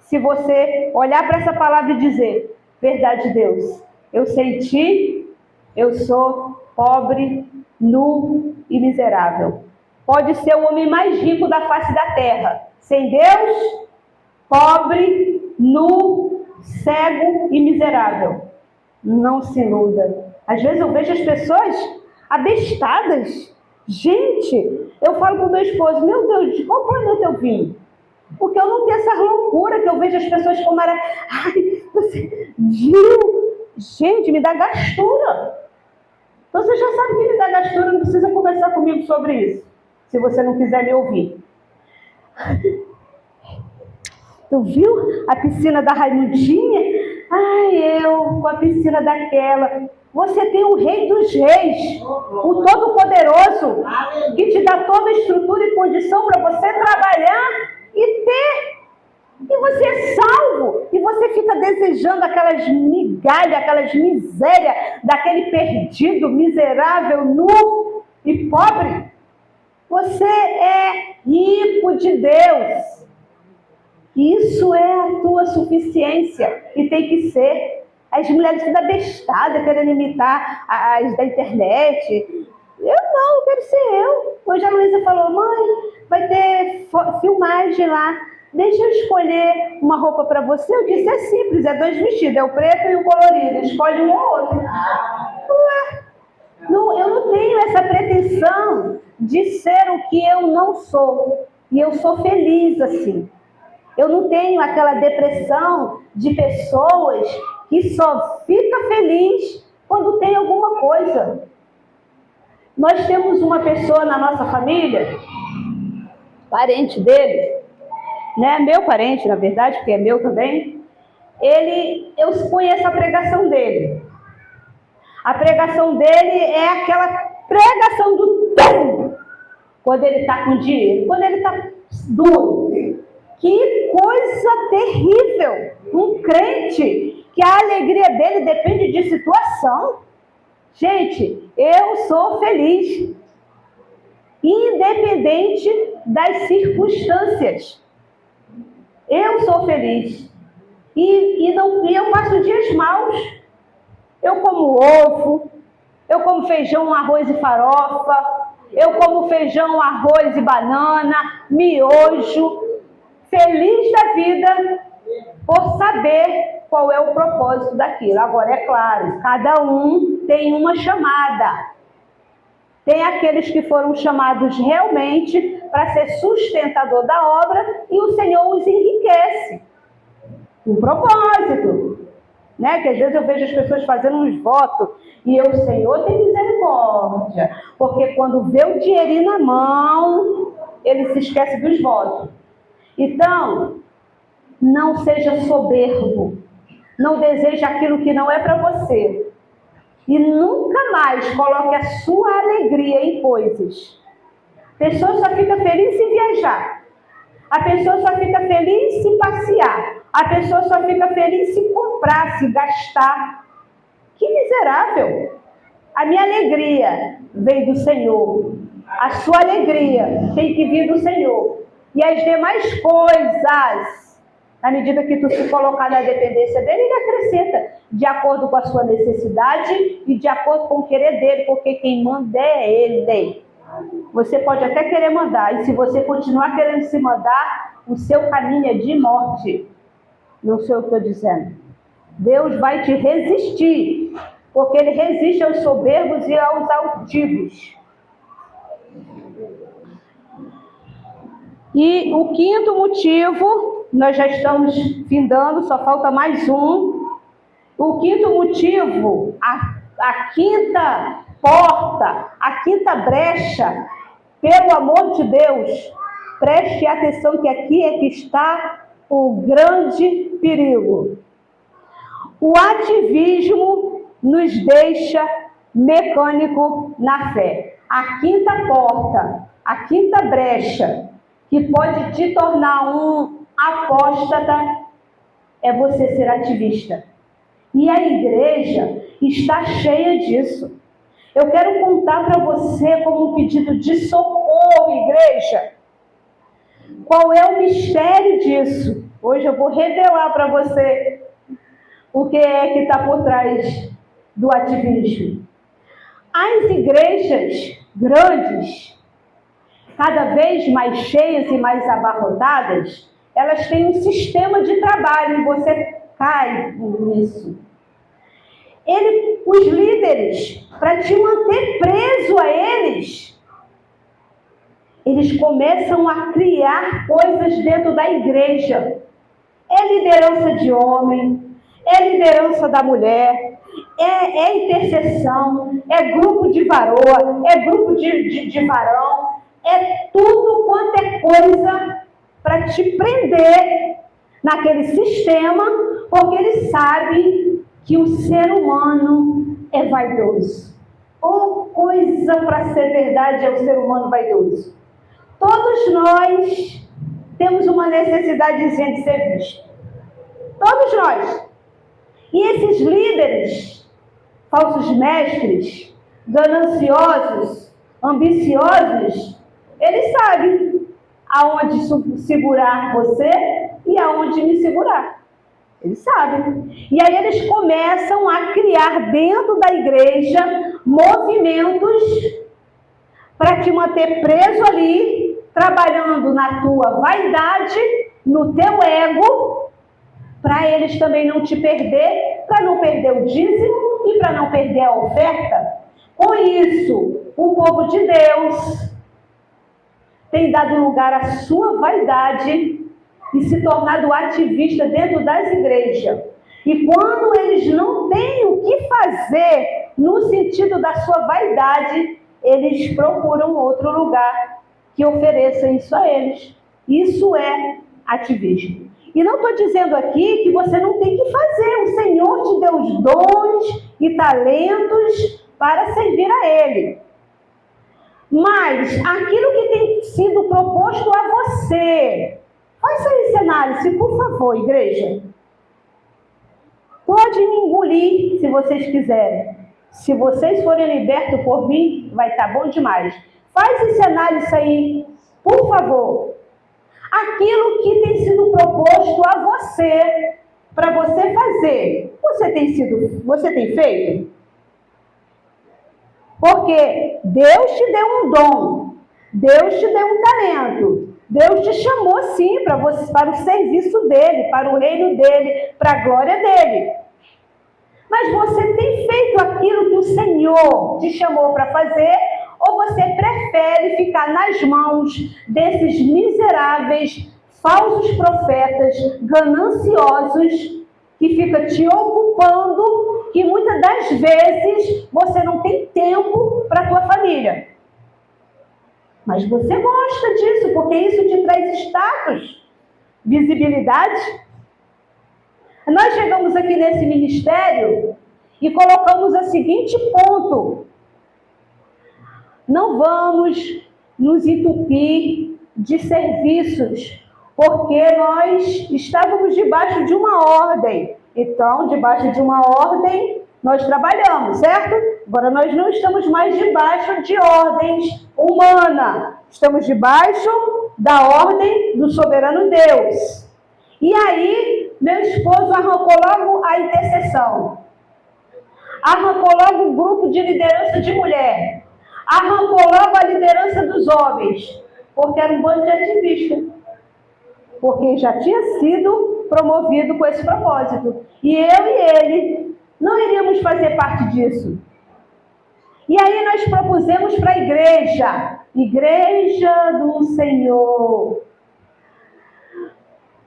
A: Se você olhar para essa palavra e dizer, verdade de Deus, eu sei ti, eu sou pobre, nu e miserável. Pode ser o homem mais rico da face da terra. Sem Deus, pobre, nu, cego e miserável. Não se iluda. Às vezes eu vejo as pessoas abestadas. Gente, eu falo para o meu esposo, meu Deus, de qual planeta eu vim? Porque eu não tenho essa loucura que eu vejo as pessoas como era. Ai, você viu? Gente, me dá gastura. Você já sabe que me dá gastura, não precisa conversar comigo sobre isso. Se você não quiser me ouvir. Tu viu a piscina da Raimundinha? Ai, eu com a piscina daquela. Você tem o Rei dos Reis, o Todo-Poderoso, que te dá toda a estrutura e condição para você trabalhar e ter. E você é salvo. E você fica desejando aquelas migalhas, aquelas misérias daquele perdido, miserável, nu e pobre. Você é rico de Deus. Isso é a tua suficiência. E tem que ser. As mulheres ficam abestadas, querendo imitar as da internet. Eu não, eu quero ser eu. Hoje a Luísa falou, mãe, vai ter filmagem lá. Deixa eu escolher uma roupa para você. Eu disse, é simples, é 2 vestidos, é o preto e o colorido. Escolhe um ou outro. Não, eu não tenho essa pretensão de ser o que eu não sou. E eu sou feliz assim. Eu não tenho aquela depressão de pessoas que só fica feliz quando tem alguma coisa. Nós temos uma pessoa na nossa família, parente dele, né? Meu parente, na verdade, porque é meu também. Eu conheço a pregação dele. A pregação dele é aquela pregação do tempo, quando ele está com dinheiro, quando ele está duro. Que coisa terrível! Um crente que a alegria dele depende de situação. Gente, eu sou feliz, independente das circunstâncias. Eu sou feliz. E eu passo dias maus. Eu como ovo, eu como feijão, arroz e farofa, eu como feijão, arroz e banana, miojo, feliz da vida por saber qual é o propósito daquilo. Agora, é claro, cada um tem uma chamada. Tem aqueles que foram chamados realmente para ser sustentador da obra e o Senhor os enriquece. Um propósito. Né? Que às vezes eu vejo as pessoas fazendo uns votos e o Senhor tem misericórdia, porque quando vê o dinheirinho na mão, ele se esquece dos votos. Então, não seja soberbo, não deseje aquilo que não é para você e nunca mais coloque a sua alegria em coisas. A pessoa só fica feliz se viajar, a pessoa só fica feliz se passear, a pessoa só fica feliz se comprar, se gastar. Que miserável! A minha alegria vem do Senhor. A sua alegria tem que vir do Senhor. E as demais coisas, na medida que tu se colocar na dependência dele, ele acrescenta, de acordo com a sua necessidade e de acordo com o querer dele, porque quem manda é ele. Você pode até querer mandar, e se você continuar querendo se mandar, o seu caminho é de morte. Não sei o que eu estou dizendo. Deus vai te resistir, porque ele resiste aos soberbos e aos altivos. E o quinto motivo, nós já estamos findando, só falta mais um. O quinto motivo, a quinta porta, a quinta brecha, pelo amor de Deus, preste atenção que aqui é que está o grande perigo. O ativismo nos deixa mecânico na fé. A quinta porta, a quinta brecha, que pode te tornar um apóstata, é você ser ativista. E a igreja está cheia disso. Eu quero contar para você como um pedido de socorro, igreja. Qual é o mistério disso? Hoje eu vou revelar para você o que é que está por trás do ativismo. As igrejas grandes, cada vez mais cheias e mais abarrotadas, elas têm um sistema de trabalho e você cai nisso. Os líderes, para te manter preso a eles começam a criar coisas dentro da igreja. É liderança de homem, é liderança da mulher, é intercessão, é grupo de varoa, é grupo de varão, é tudo quanto é coisa para te prender naquele sistema, porque ele sabe que o ser humano é vaidoso. Ou coisa para ser verdade é o ser humano vaidoso. Todos nós temos uma necessidadezinha de ser visto. Todos nós. E esses líderes, falsos mestres, gananciosos, ambiciosos, eles sabem aonde segurar você e aonde me segurar. Eles sabem. E aí eles começam a criar dentro da igreja movimentos para te manter preso ali, trabalhando na tua vaidade, no teu ego, para eles também não te perder, para não perder o dízimo e para não perder a oferta. Com isso, o povo de Deus tem dado lugar à sua vaidade e se tornado ativista dentro das igrejas. E quando eles não têm o que fazer no sentido da sua vaidade, eles procuram outro lugar que ofereça isso a eles. Isso é ativismo. E não estou dizendo aqui que você não tem que fazer. O Senhor te deu os dons e talentos para servir a Ele. Mas aquilo que tem sido proposto a você, faça essa análise, por favor, igreja. Pode me engolir se vocês quiserem. Se vocês forem libertos por mim, vai estar bom demais. Faz essa análise aí, por favor. Aquilo que tem sido proposto a você, para você fazer, você tem feito? Porque Deus te deu um dom, Deus te deu um talento, Deus te chamou sim para o serviço dele, para o reino dele, para a glória dele. Mas você tem feito aquilo que o Senhor te chamou para fazer, ou você prefere ficar nas mãos desses miseráveis, falsos profetas, gananciosos, que ficam te ocupando, que muitas das vezes você não tem tempo para a tua família. Mas você gosta disso, porque isso te traz status, visibilidade. Nós chegamos aqui nesse ministério e colocamos o seguinte ponto: não vamos nos entupir de serviços, porque nós estávamos debaixo de uma ordem. Então, debaixo de uma ordem, nós trabalhamos, certo? Agora nós não estamos mais debaixo de ordens humanas. Estamos debaixo da ordem do soberano Deus. E aí, meu esposo arrancou logo a intercessão. Arrancou logo o grupo de liderança de mulher. Arrancou logo a liderança dos homens. Porque era um bando de ativistas. Porque já tinha sido promovido com esse propósito. E eu e ele não iríamos fazer parte disso. E aí nós propusemos para a Igreja do Senhor.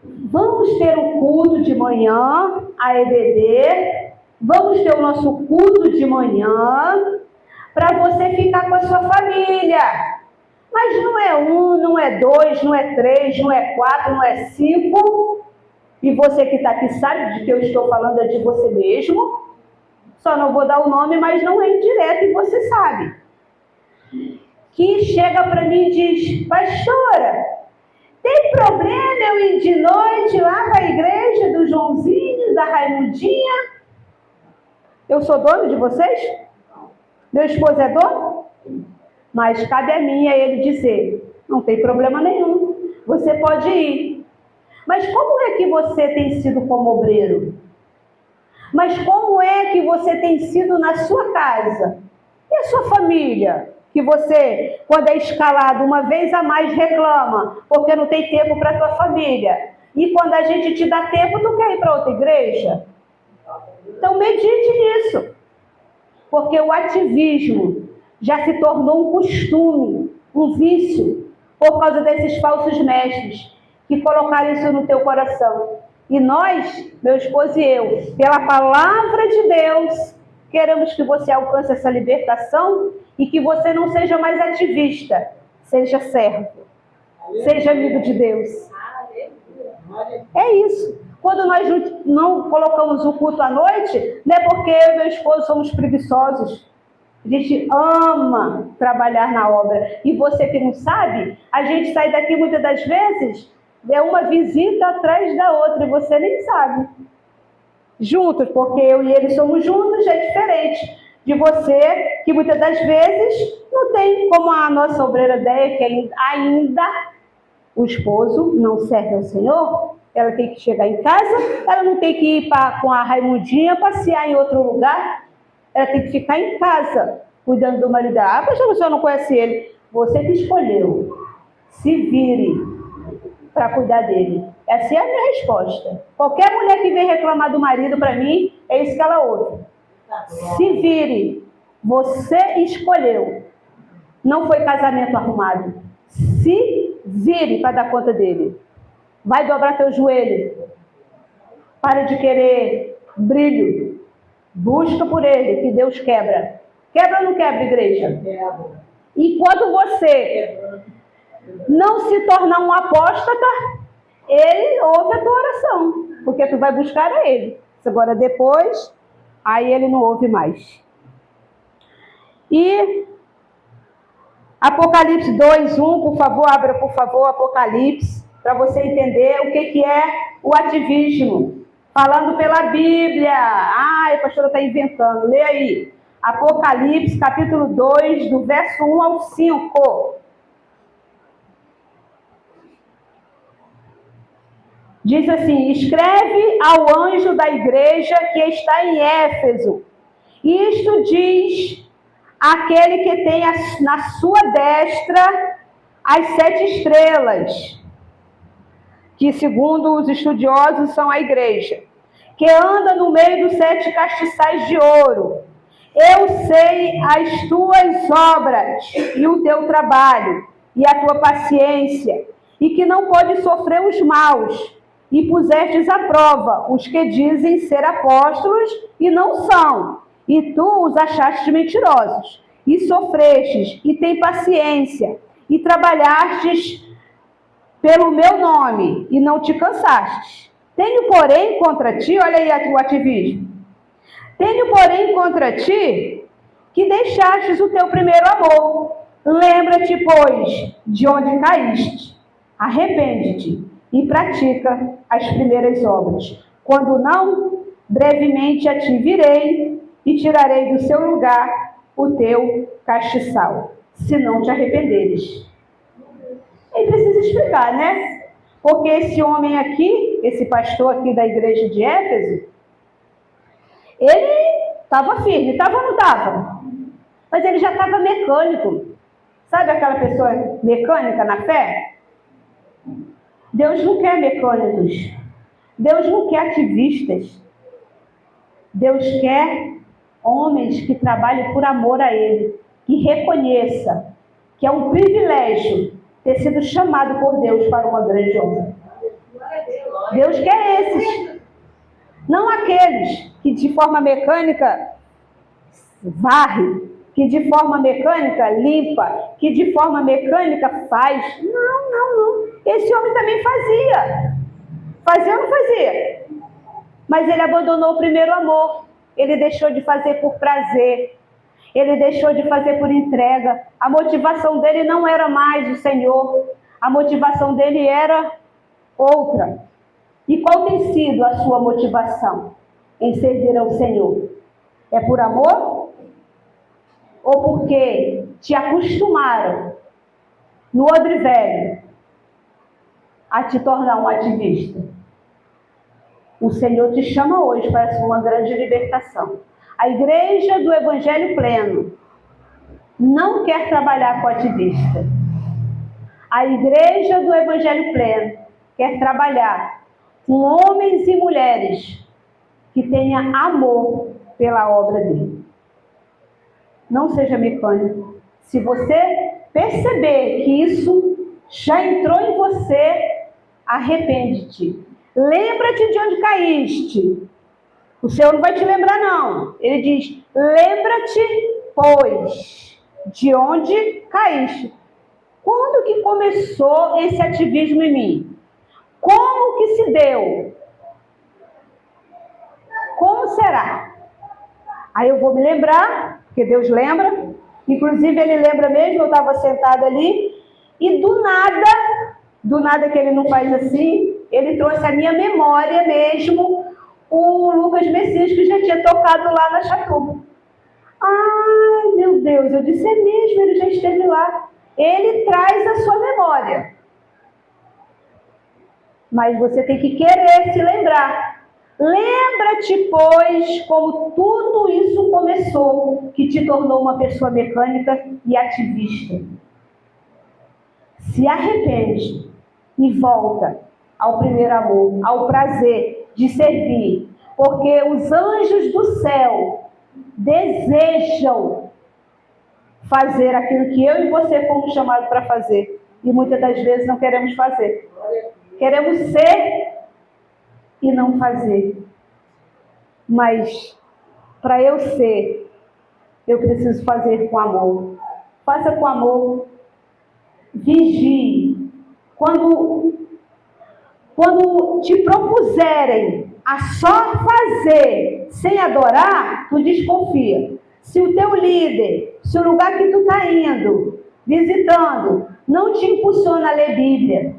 A: Vamos ter o culto de manhã, a EBD. Vamos ter o nosso culto de manhã para você ficar com a sua família. Mas não é 1, não é 2, não é 3, não é 4, não é 5. E você que está aqui sabe de que eu estou falando é de você mesmo. Só não vou dar o nome, mas não é indireto e você sabe. Que chega para mim e diz: pastora, tem problema eu ir de noite lá para a igreja do Joãozinho, da Raimundinha? Eu sou dono de vocês? Meu esposo é dono? Mas cabe a mim e a ele dizer: não tem problema nenhum, você pode ir. Mas como é que você tem sido como obreiro? Mas como é que você tem sido na sua casa? E a sua família? Que você, quando é escalado, uma vez a mais reclama, porque não tem tempo para a tua família. E quando a gente te dá tempo, tu quer ir para outra igreja? Então medite nisso. Porque o ativismo já se tornou um costume, um vício, por causa desses falsos mestres que colocaram isso no teu coração. E nós, meu esposo e eu, pela palavra de Deus, queremos que você alcance essa libertação e que você não seja mais ativista, seja servo, seja amigo de Deus. É isso. Quando nós não colocamos o culto à noite, não é porque eu e meu esposo somos preguiçosos. A gente ama trabalhar na obra. E você que não sabe, a gente sai daqui muitas das vezes, é uma visita atrás da outra, e você nem sabe. Juntos, porque eu e ele somos juntos, é diferente de você, que muitas das vezes não tem, como a nossa obreira Déia, que ainda o esposo não serve ao Senhor, ela tem que chegar em casa, ela não tem que ir com a Raimundinha passear em outro lugar, ela tem que ficar em casa, cuidando do marido dela. Ah, mas você não conhece ele. Você que escolheu. Se vire para cuidar dele. Essa é a minha resposta. Qualquer mulher que vem reclamar do marido para mim, é isso que ela ouve. Se vire. Você escolheu. Não foi casamento arrumado. Se vire para dar conta dele. Vai dobrar teu joelho. Para de querer brilho. Busca por ele, que Deus quebra. Quebra ou não quebra, igreja? Quebra. E quando você não se tornar um apóstata, ele ouve a tua oração, porque tu vai buscar a ele. Agora depois, aí ele não ouve mais. E Apocalipse 2:1, por favor, abra por favor Apocalipse, para você entender o que é o ativismo. Falando pela Bíblia. A pastora está inventando. Lê aí. Apocalipse, capítulo 2, do verso 1 ao 5. Diz assim: escreve ao anjo da igreja que está em Éfeso. Isto diz aquele que tem na sua destra as 7 estrelas, que segundo os estudiosos são a igreja, que anda no meio dos 7 castiçais de ouro. Eu sei as tuas obras e o teu trabalho e a tua paciência, e que não pode sofrer os maus, e pusestes à prova os que dizem ser apóstolos e não são, e tu os achaste mentirosos, e sofrestes, e tem paciência, e trabalhastes pelo meu nome, e não te cansastes. Tenho, porém, contra ti, olha aí o ativismo, tenho, porém, contra ti, que deixastes o teu primeiro amor. Lembra-te, pois, de onde caíste. Arrepende-te e pratica as primeiras obras. Quando não, brevemente a ti virei e tirarei do seu lugar o teu castiçal, se não te arrependeres. Ele precisa explicar, né? Porque esse homem aqui, esse pastor aqui da igreja de Éfeso, ele estava firme, estava ou não estava? Mas ele já estava mecânico. Sabe aquela pessoa mecânica na fé? Deus não quer mecânicos. Deus não quer ativistas. Deus quer homens que trabalhem por amor a Ele, que reconheça que é um privilégio ter sido chamado por Deus para uma grande obra. Deus quer esses. Não aqueles que de forma mecânica varre, que de forma mecânica limpa, que de forma mecânica faz. Não. Esse homem também fazia. Fazia ou não fazia? Mas ele abandonou o primeiro amor. Ele deixou de fazer por prazer. Ele deixou de fazer por entrega. A motivação dele não era mais o Senhor. A motivação dele era outra. E qual tem sido a sua motivação em servir ao Senhor? É por amor? Ou porque te acostumaram no odre velho a te tornar um ativista? O Senhor te chama hoje para uma grande libertação. A igreja do Evangelho Pleno não quer trabalhar com ativista. A igreja do Evangelho Pleno quer trabalhar com homens e mulheres que tenham amor pela obra dele. Não seja mecânico. Se você perceber que isso já entrou em você, arrepende-te. Lembra-te de onde caíste. O Senhor não vai te lembrar, não. Ele diz, lembra-te, pois, de onde caíste. Quando que começou esse ativismo em mim? Como que se deu? Como será? Aí eu vou me lembrar, porque Deus lembra. Inclusive ele lembra mesmo, eu estava sentada ali, e do nada que ele não faz assim, ele trouxe à minha memória mesmo o Lucas Messias, que já tinha tocado lá na Chatuba. Ai, meu Deus, eu disse, é mesmo, ele já esteve lá. Ele traz a sua memória. Mas você tem que querer se lembrar. Lembra-te, pois, como tudo isso começou, que te tornou uma pessoa mecânica e ativista. Se arrepende e volta ao primeiro amor, ao prazer de servir, porque os anjos do céu desejam fazer aquilo que eu e você fomos chamados para fazer, e muitas das vezes não queremos fazer. Queremos ser e não fazer. Mas para eu ser, eu preciso fazer com amor. Faça com amor. Vigie. Quando te propuserem a só fazer sem adorar, tu desconfia. Se o teu líder, se o lugar que tu está indo, visitando, não te impulsiona a ler Bíblia,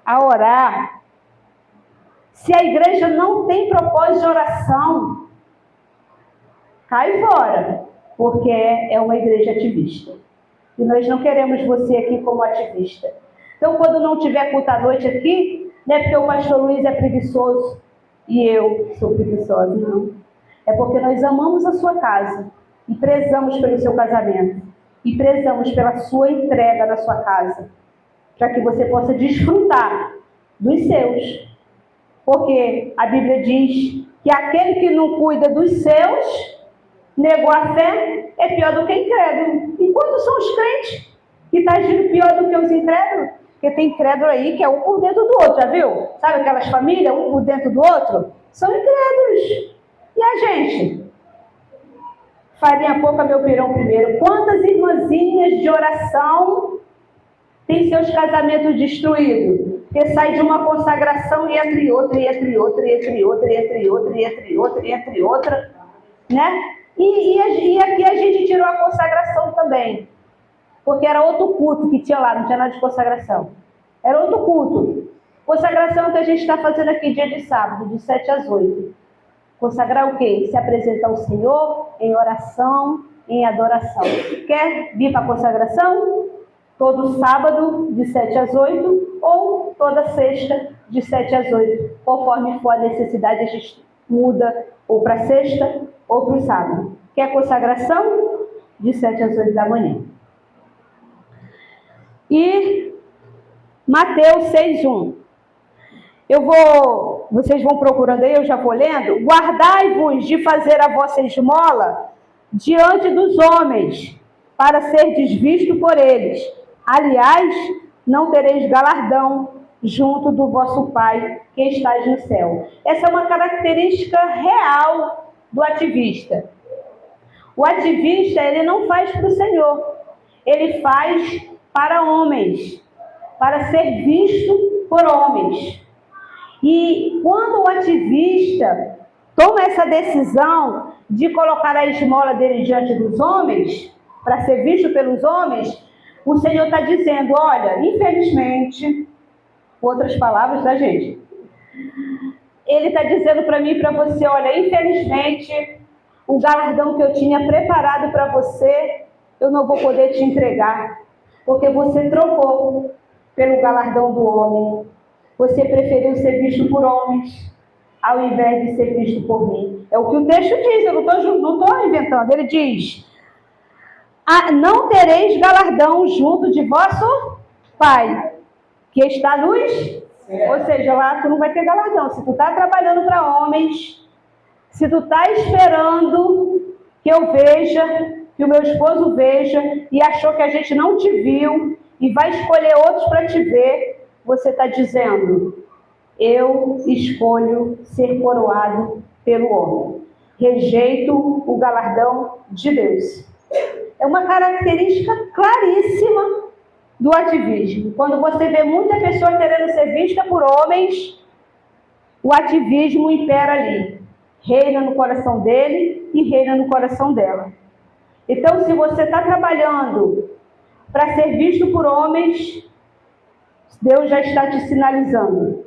A: a orar, se a igreja não tem propósito de oração, cai fora, porque é uma igreja ativista. E nós não queremos você aqui como ativista. Então, quando não tiver culto à noite aqui, não é porque o pastor Luiz é preguiçoso e eu sou preguiçosa, não. É porque nós amamos a sua casa e prezamos pelo seu casamento e prezamos pela sua entrega na sua casa, para que você possa desfrutar dos seus. Porque a Bíblia diz que aquele que não cuida dos seus, negou a fé, é pior do que incrédulo. E quantos são os crentes que estão agindo pior do que os incrédulos? Porque tem incrédulo aí que é um por dentro do outro, já viu? Sabe aquelas famílias, um por dentro do outro? São incrédulos. E a gente? Farinha pouca, meu pirão primeiro. Quantas irmãzinhas de oração têm seus casamentos destruídos? Porque sai de uma consagração e entre outra, e entre outra, e entre outra, e entre outra, e entre outra, e entre outra, né? E aqui a gente tirou a consagração também, porque era outro culto que tinha lá, não tinha nada de consagração. Era outro culto. Consagração que a gente está fazendo aqui dia de sábado, de 7 às 8. Consagrar o quê? Se apresentar ao Senhor em oração, em adoração. Quer vir para a consagração? Todo sábado, de 7 às 8, ou toda sexta, de 7 às 8. Conforme for a necessidade, a gente muda ou para sexta ou para o sábado. Quer consagração? De 7 às 8 da manhã. E Mateus 6:1. Vocês vão procurando aí, eu já vou lendo. Guardai-vos de fazer a vossa esmola diante dos homens, para serdes visto por eles. Aliás, não tereis galardão junto do vosso Pai que estais no céu. Essa é uma característica real do ativista. O ativista, ele não faz para o Senhor, ele faz para homens, para ser visto por homens. E quando o ativista toma essa decisão de colocar a esmola dele diante dos homens, para ser visto pelos homens, o Senhor está dizendo, olha, infelizmente, outras palavras da gente, Ele está dizendo para mim e para você, olha, infelizmente, o galardão que eu tinha preparado para você, eu não vou poder te entregar, porque você trocou pelo galardão do homem. Você preferiu ser visto por homens, ao invés de ser visto por mim. É o que o texto diz, eu não estou inventando. Ele diz, não tereis galardão junto de vosso Pai, que está nos... Ou seja, lá tu não vai ter galardão. Se tu está trabalhando para homens, se tu está esperando que eu veja, que o meu esposo veja, e achou que a gente não te viu, e vai escolher outros para te ver, você está dizendo, eu escolho ser coroado pelo homem. Rejeito o galardão de Deus. É uma característica claríssima do ativismo. Quando você vê muita pessoa querendo ser vista por homens, o ativismo impera ali. Reina no coração dele e reina no coração dela. Então, se você está trabalhando para ser visto por homens, Deus já está te sinalizando.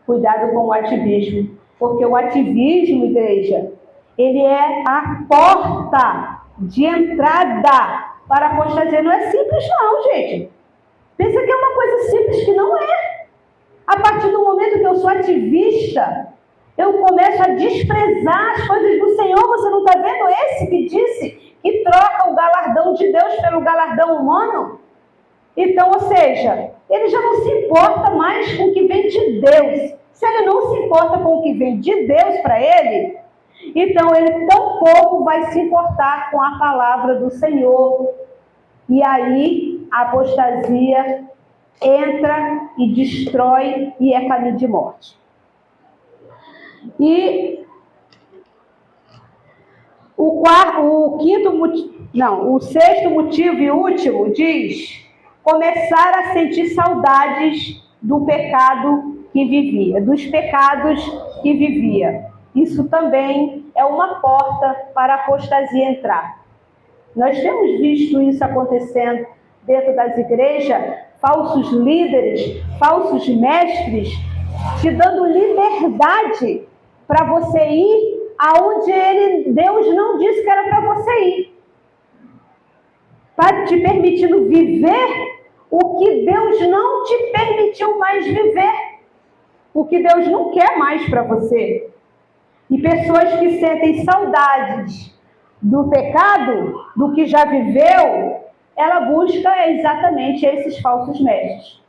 A: Cuidado com o ativismo. Porque o ativismo, igreja, ele é a porta de entrada para a apostasia. Não é simples não, gente. Pensa que é uma coisa simples, que não é. A partir do momento que eu sou ativista, eu começo a desprezar as coisas do Senhor. Você não está vendo esse que disse que troca o galardão de Deus pelo galardão humano? Então, ou seja, ele já não se importa mais com o que vem de Deus. Se ele não se importa com o que vem de Deus para ele, então ele tampouco vai se importar com a palavra do Senhor. E aí a apostasia entra e destrói e é caminho de morte. E o sexto motivo e último diz: começar a sentir saudades do pecado que vivia, dos pecados que vivia. Isso também é uma porta para a apostasia entrar. Nós temos visto isso acontecendo dentro das igrejas, falsos líderes, falsos mestres, te dando liberdade para você ir aonde Deus não disse que era para você ir. Está te permitindo viver o que Deus não te permitiu mais viver. O que Deus não quer mais para você. E pessoas que sentem saudades do pecado, do que já viveu, ela busca exatamente esses falsos mestres,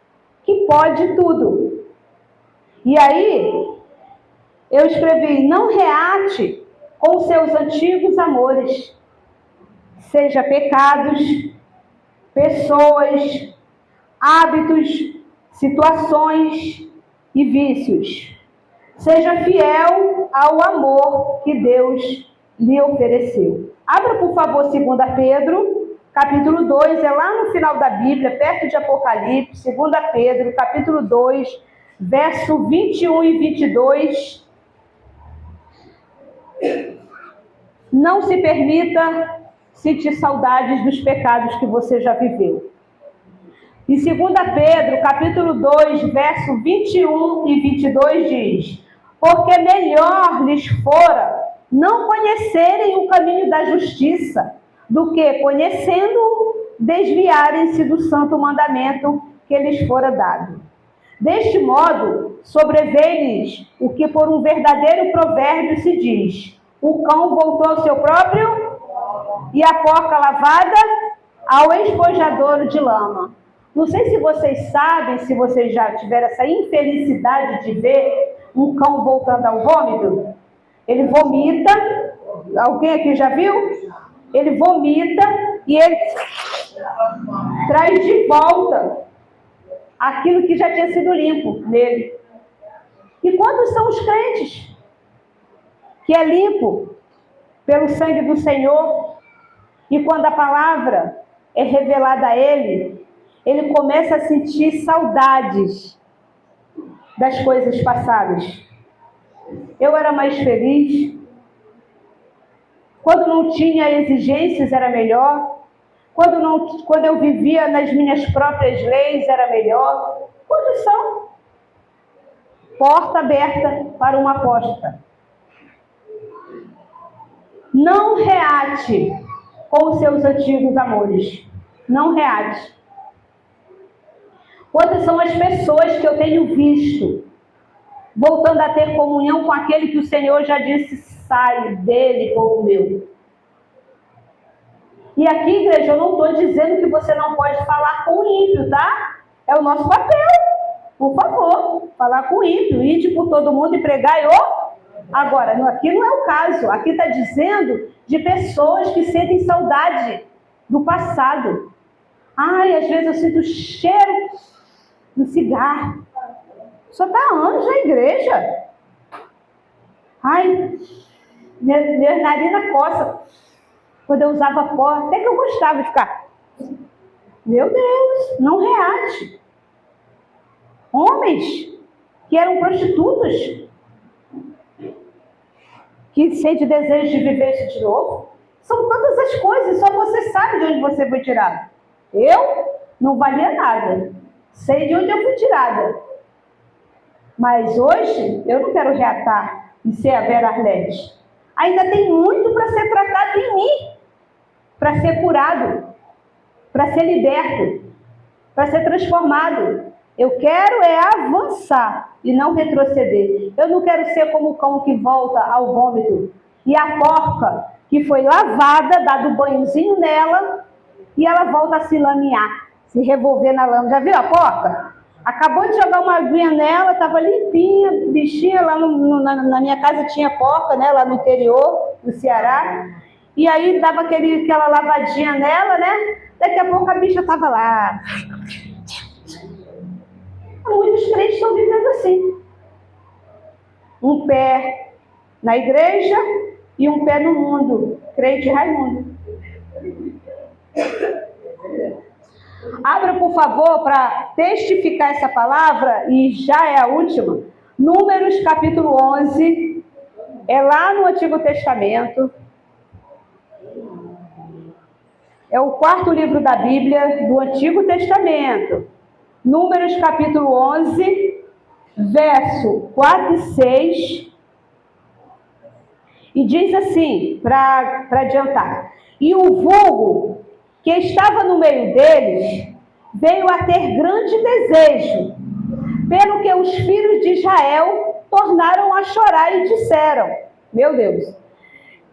A: que pode tudo. E aí, eu escrevi: não reate com seus antigos amores, seja pecados, pessoas, hábitos, situações e vícios. Seja fiel ao amor que Deus lhe ofereceu. Abra, por favor, 2 Pedro, capítulo 2, é lá no final da Bíblia, perto de Apocalipse, 2 Pedro, capítulo 2, verso 21 e 22. Não se permita sentir saudades dos pecados que você já viveu. Em 2 Pedro, capítulo 2, verso 21 e 22 diz: porque melhor lhes fora não conhecerem o caminho da justiça, do que, conhecendo, desviarem-se do santo mandamento que lhes fora dado. Deste modo, sobreveio-lhes o que por um verdadeiro provérbio se diz: o cão voltou ao seu próprio e a porca lavada ao esponjadouro de lama. Não sei se vocês sabem, se vocês já tiveram essa infelicidade de ver um cão voltando ao vômito. Ele vomita, alguém aqui já viu? Ele vomita e ele traz de volta aquilo que já tinha sido limpo nele. E quantos são os crentes que é limpo pelo sangue do Senhor, e quando a palavra é revelada a ele, ele começa a sentir saudades das coisas passadas. Eu era mais feliz. Quando não tinha exigências era melhor. Quando eu vivia nas minhas próprias leis era melhor. Quantos são? Porta aberta para uma apóstata. Não reate com os seus antigos amores. Não reate. Quantas são as pessoas que eu tenho visto voltando a ter comunhão com aquele que o Senhor já disse: sai dele, povo meu. E aqui, igreja, eu não estou dizendo que você não pode falar com o ímpio, tá? É o nosso papel. Por favor, falar com o ímpio, ir por todo mundo e pregar Agora, aqui não é o caso. Aqui está dizendo de pessoas que sentem saudade do passado. Ai, às vezes eu sinto o cheiro do cigarro. Só está anos na igreja. Ai, minha narina coça. Quando eu usava pó, até que eu gostava de ficar. Meu Deus, não reage. Homens que eram prostitutas, que sente desejo de viver isso de novo. São tantas as coisas, só você sabe de onde você foi tirado. Eu não valia nada. Sei de onde eu fui tirada. Mas hoje, eu não quero reatar e ser a Vera Arlete. Ainda tem muito para ser tratado em mim. Para ser curado. Para ser liberto. Para ser transformado. Eu quero avançar e não retroceder. Eu não quero ser como o cão que volta ao vômito. E a porca que foi lavada, dado banhozinho nela, e ela volta a se lamear, se revolver na lama. Já viu a porca? Acabou de jogar uma aguinha nela, estava limpinha, bichinha. Lá na minha casa tinha porca, né, lá no interior do Ceará. E aí dava aquela lavadinha nela, né? Daqui a pouco a bicha estava lá. Muitos crentes estão vivendo assim. Um pé na igreja e um pé no mundo, crente Raimundo. Abra, por favor, para testificar essa palavra, e já é a última. Números, capítulo 11, é lá no Antigo Testamento. É o quarto livro da Bíblia do Antigo Testamento. Números, capítulo 11, verso 4 e 6. E diz assim, para adiantar: e o vulgo que estava no meio deles veio a ter grande desejo, pelo que os filhos de Israel tornaram a chorar e disseram: meu Deus,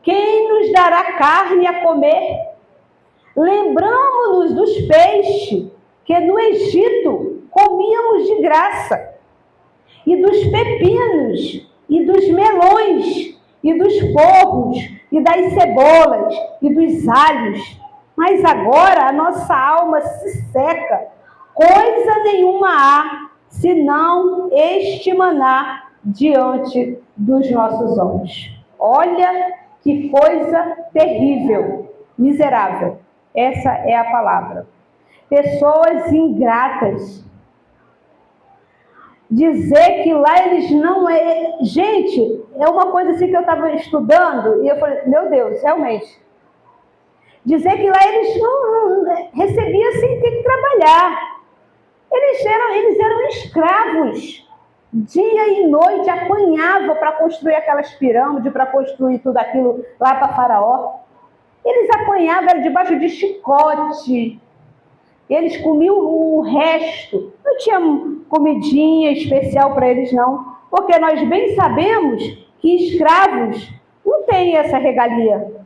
A: quem nos dará carne a comer? Lembramo-nos dos peixes que no Egito comíamos de graça, e dos pepinos, e dos melões, e dos porros, e das cebolas, e dos alhos. Mas agora a nossa alma se seca, coisa nenhuma há, senão este maná diante dos nossos olhos. Olha que coisa terrível, miserável. Essa é a palavra. Pessoas ingratas. Dizer que lá eles não é... Gente, é uma coisa assim que eu estava estudando e eu falei, meu Deus, realmente. Dizer que lá eles não recebiam sem ter que trabalhar. Eles eram escravos. Dia e noite apanhavam para construir aquelas pirâmides, para construir tudo aquilo lá para Faraó. Eles apanhavam debaixo de chicote. Eles comiam o resto. Não tinha comidinha especial para eles, não. Porque nós bem sabemos que escravos não têm essa regalia.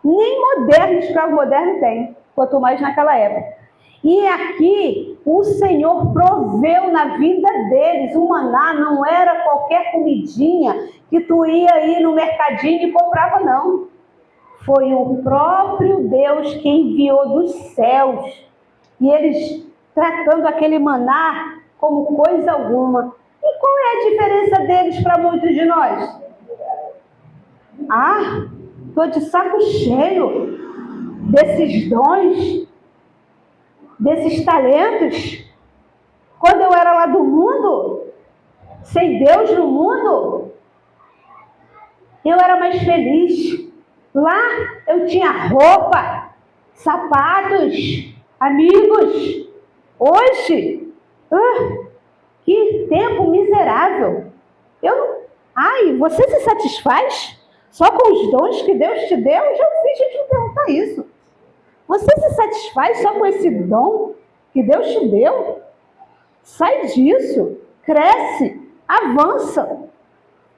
A: Nem moderno, escravo moderno tem. Quanto mais naquela época. E aqui, o Senhor proveu na vida deles. O maná não era qualquer comidinha que tu ia aí no mercadinho e comprava, não. Foi o próprio Deus que enviou dos céus. E eles tratando aquele maná como coisa alguma. E qual é a diferença deles para muitos de nós? Estou de saco cheio desses dons, desses talentos. Quando eu era lá do mundo, sem Deus no mundo, eu era mais feliz. Lá eu tinha roupa, sapatos, amigos. Hoje, que tempo miserável. Você se satisfaz só com os dons que Deus te deu? Eu já ouvi gente me perguntar isso. Você se satisfaz só com esse dom que Deus te deu? Sai disso, cresce, avança.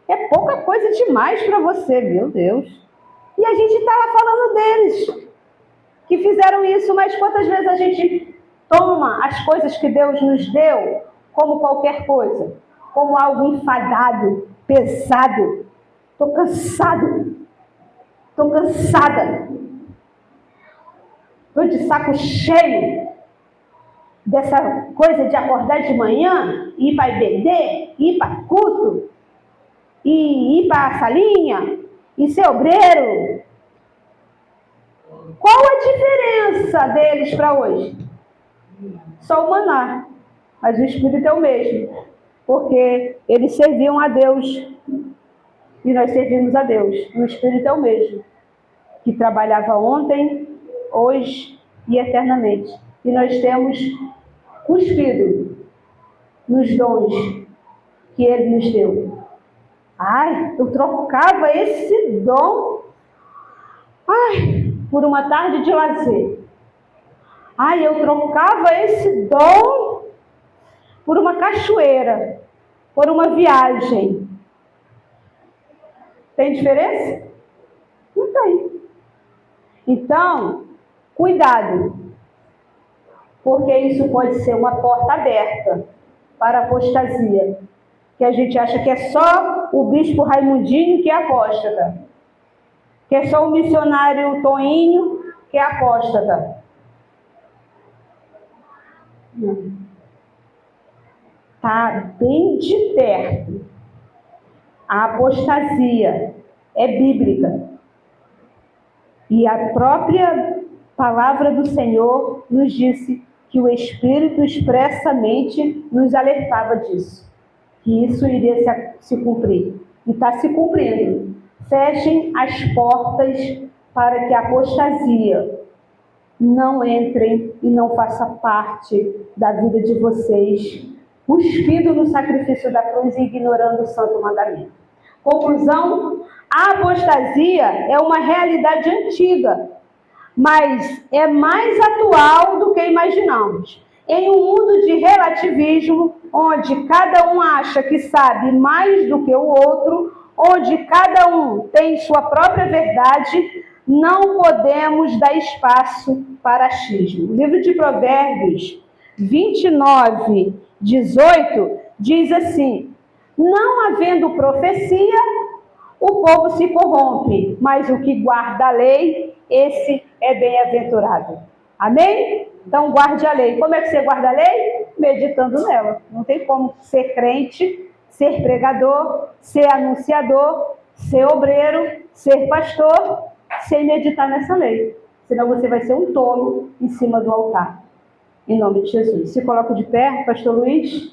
A: É pouca coisa demais para você, meu Deus. E a gente está lá falando deles, que fizeram isso, mas quantas vezes a gente toma as coisas que Deus nos deu como qualquer coisa, como algo enfadado, pesado. Estou cansado, estou cansada, estou de saco cheio dessa coisa de acordar de manhã, ir para IBD, ir para culto, e ir para a salinha, e ser obreiro. Qual a diferença deles para hoje? Só o maná, mas o Espírito é o mesmo, porque eles serviam a Deus e nós servimos a Deus. O Espírito é o mesmo, que trabalhava ontem, hoje e eternamente. E nós temos cuspido nos dons que Ele nos deu. Eu trocava esse dom por uma tarde de lazer. Eu trocava esse dom por uma cachoeira, por uma viagem. Tem diferença? Não tem. Então, cuidado, porque isso pode ser uma porta aberta para a apostasia, que a gente acha que é só o bispo Raimundinho que é apóstata, que é só o missionário Toinho que é apóstata. Está bem de perto a apostasia é bíblica. E a própria palavra do Senhor nos disse que o Espírito expressamente nos alertava disso, que isso iria se cumprir. E está se cumprindo. Fechem as portas para que a apostasia não entre e não faça parte da vida de vocês, cuspindo no sacrifício da cruz e ignorando o santo mandamento. Conclusão, a apostasia é uma realidade antiga, mas é mais atual do que imaginamos. Em um mundo de relativismo, onde cada um acha que sabe mais do que o outro, onde cada um tem sua própria verdade, não podemos dar espaço para achismo. O livro de Provérbios 29, 18, diz assim: não havendo profecia, o povo se corrompe, mas o que guarda a lei, esse é bem-aventurado. Amém? Então guarde a lei. Como é que você guarda a lei? Meditando nela. Não tem como ser crente, ser pregador, ser anunciador, ser obreiro, ser pastor, sem meditar nessa lei. Senão você vai ser um tolo em cima do altar. Em nome de Jesus. Se coloca de pé, pastor Luiz.